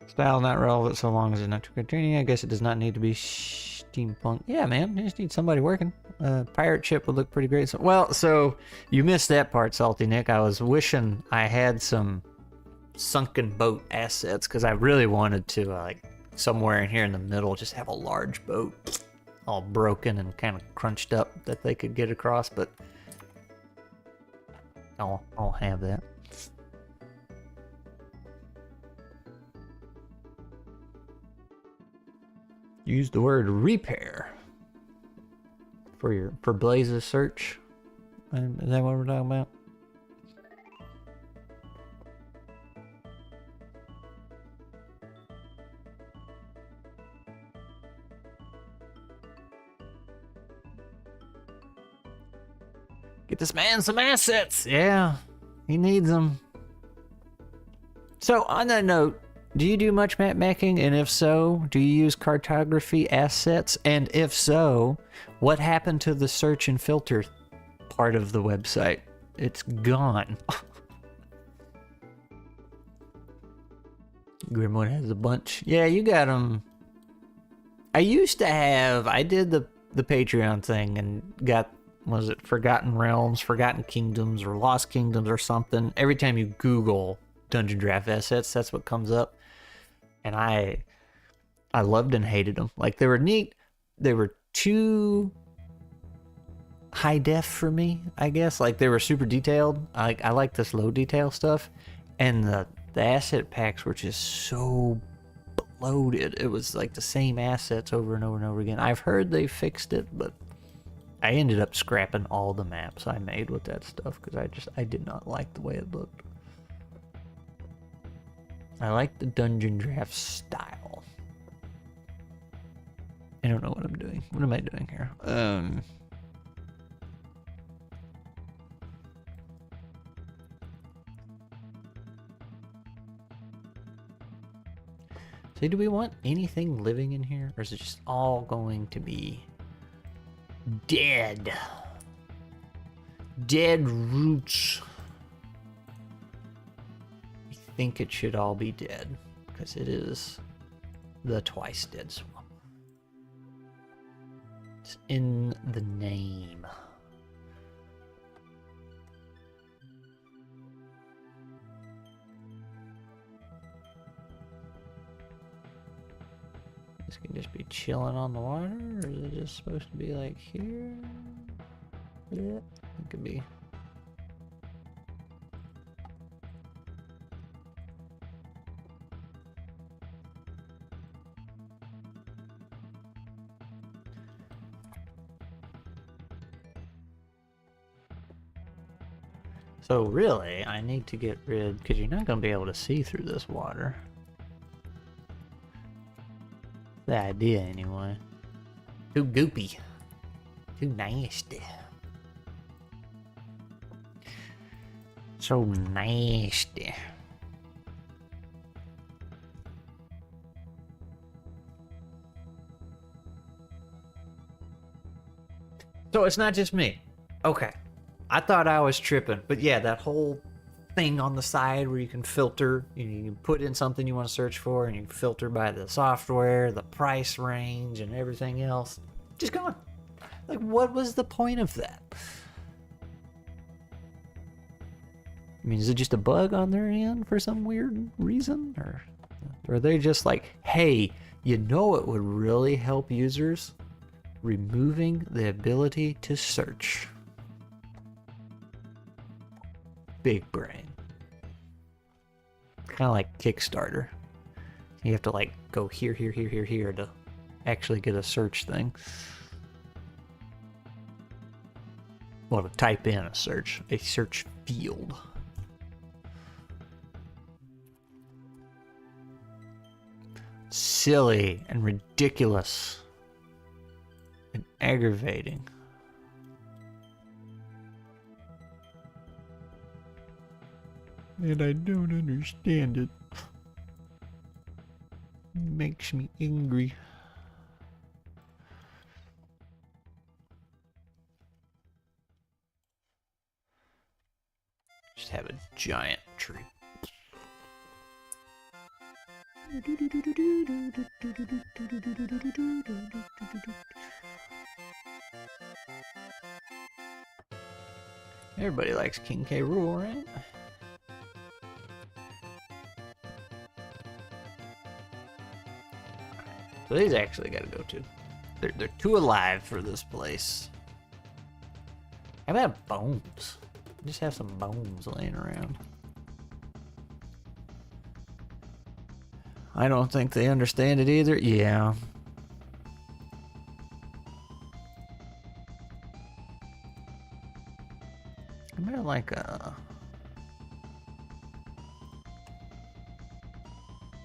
Style not relevant so long as it's not too cartoony. I guess it does not need to be steampunk. Yeah, man, you just need somebody working. Pirate ship would look pretty great. So you missed that part, Salty Nick. I was wishing I had some sunken boat assets because I really wanted to, like, somewhere in here in the middle, just have a large boat, all broken and kind of crunched up that they could get across. But I'll have that. Use the word repair for Blaze's search. Is that what we're talking about? Get this man some assets. Yeah, he needs them. So on that note, do you do much map making? And if so, do you use cartography assets? And if so, what happened to the search and filter part of the website? It's gone. Grimwood has a bunch. Yeah, you got them. I used to have, I did the Patreon thing and got, was it Forgotten Realms, Forgotten Kingdoms, or Lost Kingdoms or something? Every time you Google Dungeon Draft assets, that's what comes up. And I loved and hated them. Like, they were neat. They were too high def for me, I guess. Like, they were super detailed. I like this low detail stuff. And the asset packs were just so bloated. It was like the same assets over and over and over again. I've heard they fixed it, but I ended up scrapping all the maps I made with that stuff because I did not like the way it looked. I like the dungeon draft style. I don't know what I'm doing. What am I doing here? So do we want anything living in here? Or is it just all going to be dead? Dead roots. I think it should all be dead because it is the twice dead swamp. It's in the name. This can just be chilling on the water, or is it just supposed to be like here? Yeah, it could be. So really, I need to get rid, because you're not going to be able to see through this water. The idea, anyway. Too goopy. Too nasty. So nasty. So it's not just me. Okay. I thought I was tripping, but yeah, that whole thing on the side where you can filter, you can put in something you want to search for, and you can filter by the software, the price range, and everything else. Just gone. Like, what was the point of that? I mean, is it just a bug on their end for some weird reason? Or are they just like, hey, you know it would really help users? Removing the ability to search. Big brain. Kind of like Kickstarter. You have to like go here to actually get a search thing. Well, to type in a search field. Silly and ridiculous and aggravating. And I don't understand it. It makes me angry. Just have a giant tree. Everybody likes King K. Rool, right? So these actually gotta go too. They're too alive for this place. How about bones? Just have some bones laying around. I don't think they understand it either. Yeah. I'm gonna like there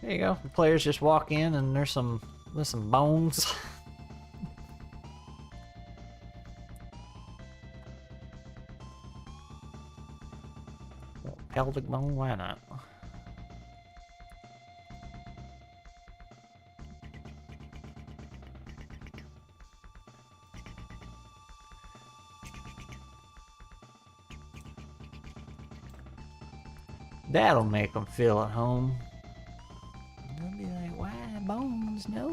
you go. The players just walk in and there's some bones. Pelvic bone, why not? That'll make them feel at home. They'll be like, why bones? No.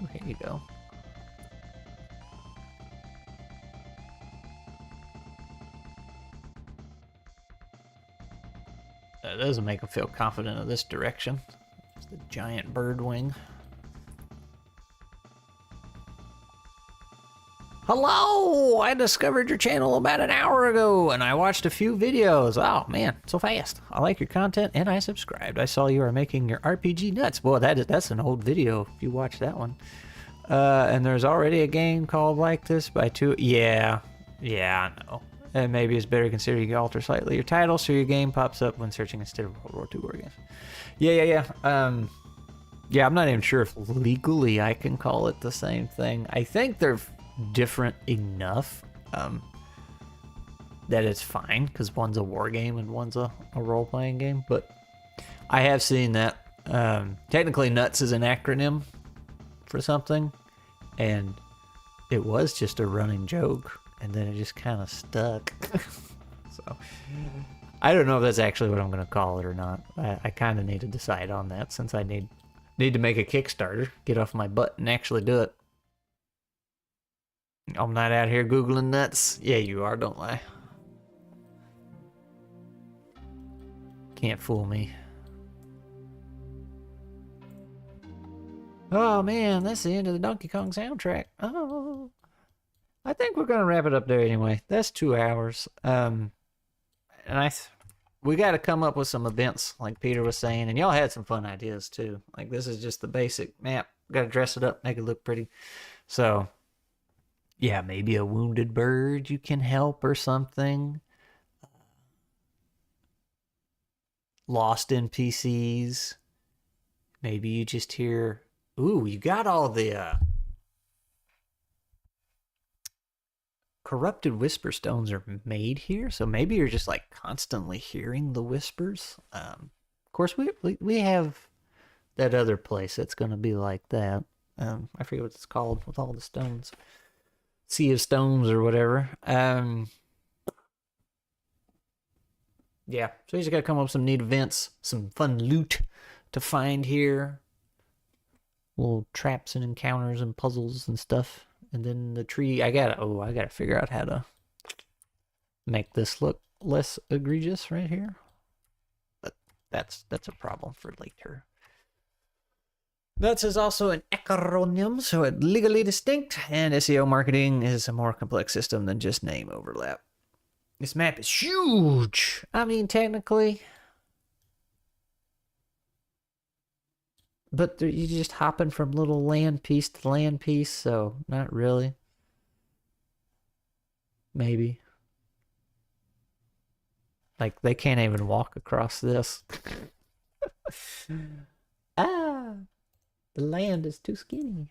Ooh, here you go. That doesn't make them feel confident of this direction. Just a giant bird wing. Hello! I discovered your channel about an hour ago, and I watched a few videos. Oh, man, so fast. I like your content, and I subscribed. I saw you are making your RPG nuts. Boy, that's an old video, if you watched that one. And there's already a game called like this by two... Yeah, I know. And maybe it's better consider you alter slightly your title so your game pops up when searching instead of World War II war games. Yeah. Yeah, I'm not even sure if legally I can call it the same thing. I think they're different enough that it's fine, because one's a war game and one's a role-playing game. But I have seen that technically nuts is an acronym for something, and it was just a running joke, and then it just kind of stuck. So I don't know if that's actually what I'm going to call it or not. I kind of need to decide on that, since I need to make a Kickstarter, get off my butt and actually do it. I'm not out here Googling nuts. Yeah, you are, don't lie. Can't fool me. Oh man, that's the end of the Donkey Kong soundtrack. Oh, I think we're gonna wrap it up there anyway. That's 2 hours. And we got to come up with some events, like Peter was saying, and y'all had some fun ideas too. Like, this is just the basic map. Got to dress it up, make it look pretty. So yeah, maybe a wounded bird you can help or something. Lost NPCs. Maybe you just hear, ooh, you got all the corrupted whisper stones are made here, so maybe you're just like constantly hearing the whispers. Of course, we have that other place that's going to be like that. I forget what it's called with all the stones. Sea of Stones or whatever. Yeah, so you just gotta come up with some neat events, some fun loot to find here. Little traps and encounters and puzzles and stuff. And then the tree, I gotta figure out how to make this look less egregious right here. But that's a problem for later. Nuts is also an acronym, so it's legally distinct, and SEO marketing is a more complex system than just name overlap. This map is huge! I mean, technically. But you're just hopping from little land piece to land piece, so not really. Maybe. Like, they can't even walk across this. Ah! The land is too skinny.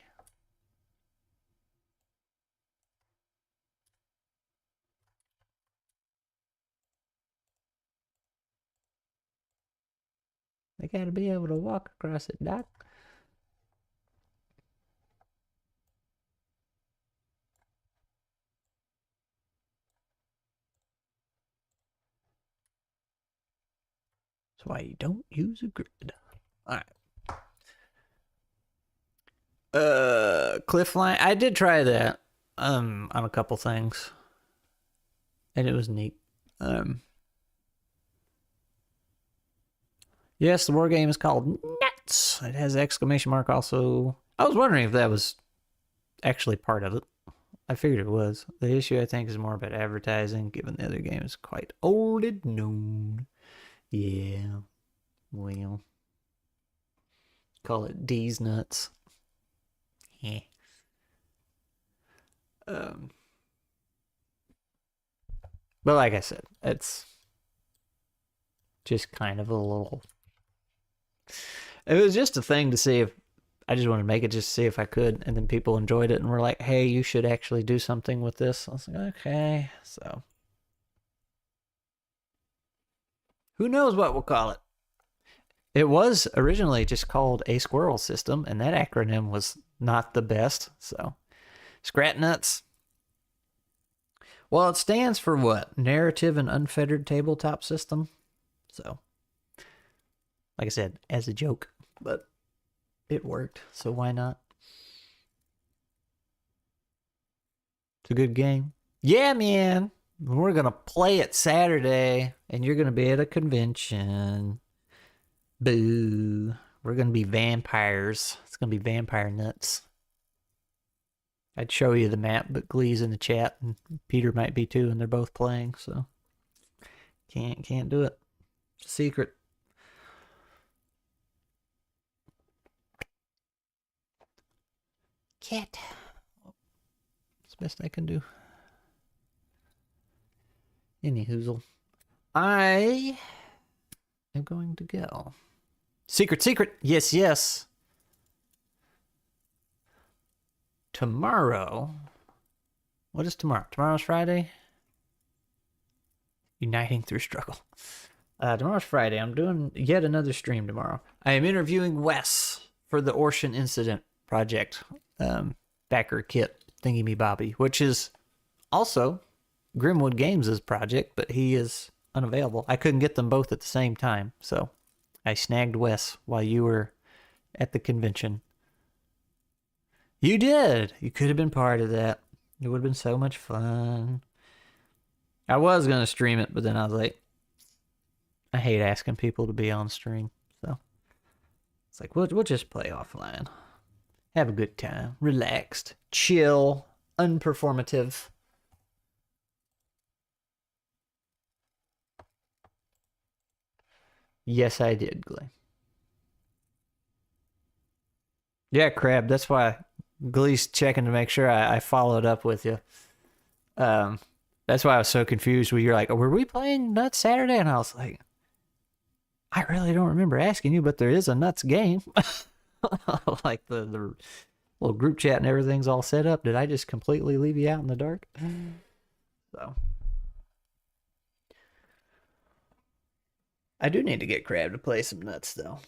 They gotta be able to walk across it, Doc. That's why you don't use a grid. Alright. Cliff line. I did try that on a couple things, and it was neat. Yes, the war game is called Nuts. It has exclamation mark also. I was wondering if that was actually part of it. I figured it was. The issue, I think, is more about advertising, given the other game is quite old and known. Yeah. Well. Call it D's Nuts. Yeah. But like I said, it's just kind of a little... It was just a thing to see if... I just wanted to make it just to see if I could, and then people enjoyed it and were like, hey, you should actually do something with this. I was like, okay, so... Who knows what we'll call it? It was originally just called a Squirrel system, and that acronym was not the best, so... Scrat Nuts. Well, it stands for what? Narrative and Unfettered Tabletop System. So, like I said, as a joke, but it worked, so why not? It's a good game. Yeah, man. We're going to play it Saturday, and you're going to be at a convention. Boo. We're going to be vampires. It's going to be vampire nuts. I'd show you the map, but Glee's in the chat, and Peter might be too, and they're both playing, so can't do it. It's a secret. Cat. It's the best I can do. Any hoozle. I am going to go. Secret. Yes, yes. Tomorrow. What is tomorrow? Tomorrow's Friday. Uniting through struggle. Tomorrow's Friday. I'm doing yet another stream tomorrow. I am interviewing Wes for the Ocean Incident project. Backer kit thingy me bobby, which is also Grimwood Games' project, but he is unavailable. I couldn't get them both at the same time, so I snagged Wes while you were at the convention. You did. You could have been part of that. It would have been so much fun. I was going to stream it, but then I was like, I hate asking people to be on stream. So it's like, we'll just play offline. Have a good time. Relaxed. Chill. Unperformative. Yes, I did, Glee. Yeah, Crab. That's why Glee's checking to make sure I followed up with you. That's why I was so confused when you're like, were we playing Nuts Saturday? And I was like, I really don't remember asking you, but there is a Nuts game. Like the little group chat and everything's all set up. Did I just completely leave you out in the dark? So I do need to get Crab to play some Nuts, though.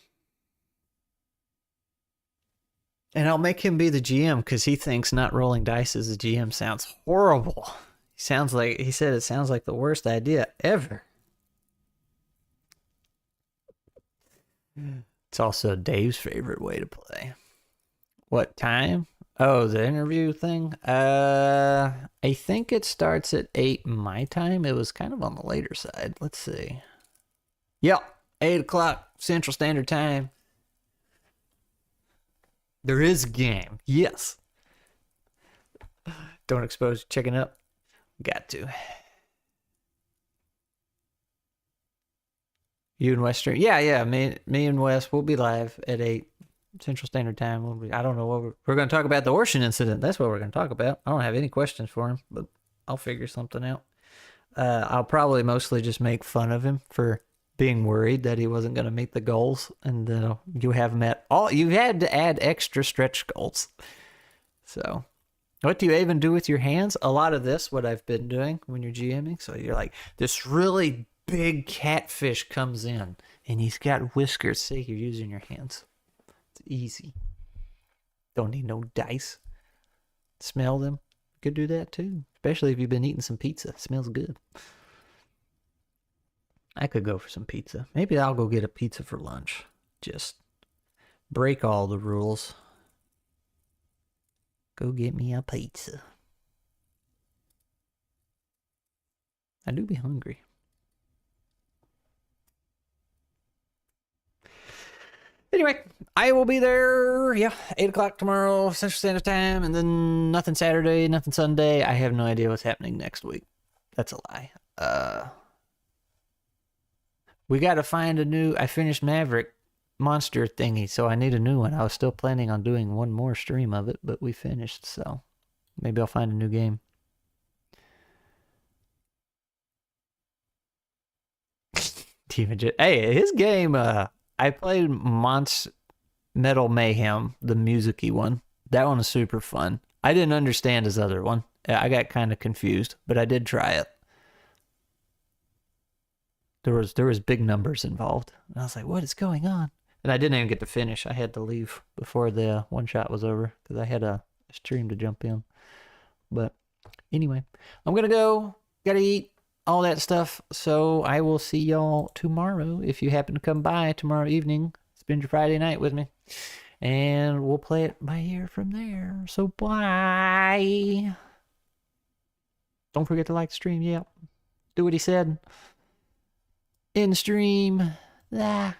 And I'll make him be the GM because he thinks not rolling dice as a GM sounds horrible. He said it sounds like the worst idea ever. It's also Dave's favorite way to play. What time? Oh, the interview thing? I think it starts at 8 my time. It was kind of on the later side. Let's see. Yep, 8 o'clock Central Standard Time. There is a game. Yes. Don't expose checking up. Got to. You and Western. Yeah. Me and Wes will be live at 8 Central Standard Time. I don't know what we're going to talk about. The Ocean Incident. That's what we're going to talk about. I don't have any questions for him, but I'll figure something out. I'll probably mostly just make fun of him for being worried that he wasn't going to meet the goals, and you have met all. You had to add extra stretch goals. So, what do you even do with your hands? A lot of this, what I've been doing when you're GMing. So you're like, this really big catfish comes in, and he's got whiskers. See, you're using your hands. It's easy. Don't need no dice. Smell them. You could do that too, especially if you've been eating some pizza. It smells good. I could go for some pizza. Maybe I'll go get a pizza for lunch. Just break all the rules. Go get me a pizza. I do be hungry. Anyway, I will be there, 8 o'clock tomorrow, Central Standard Time, and then nothing Saturday, nothing Sunday. I have no idea what's happening next week. That's a lie. We got to find a new... I finished Maverick monster thingy, so I need a new one. I was still planning on doing one more stream of it, but we finished, so maybe I'll find a new game. Hey, his game, I played Metal Mayhem, the music-y one. That one was super fun. I didn't understand his other one. I got kind of confused, but I did try it. There was big numbers involved. And I was like, what is going on? And I didn't even get to finish. I had to leave before the one shot was over because I had a stream to jump in. But Anyway, I'm gonna go. Gotta eat. All that stuff. So I will see y'all tomorrow. If you happen to come by tomorrow evening, spend your Friday night with me. And we'll play it by ear from there. So bye. Don't forget to like the stream. Yeah. Do what he said. In stream. Ah.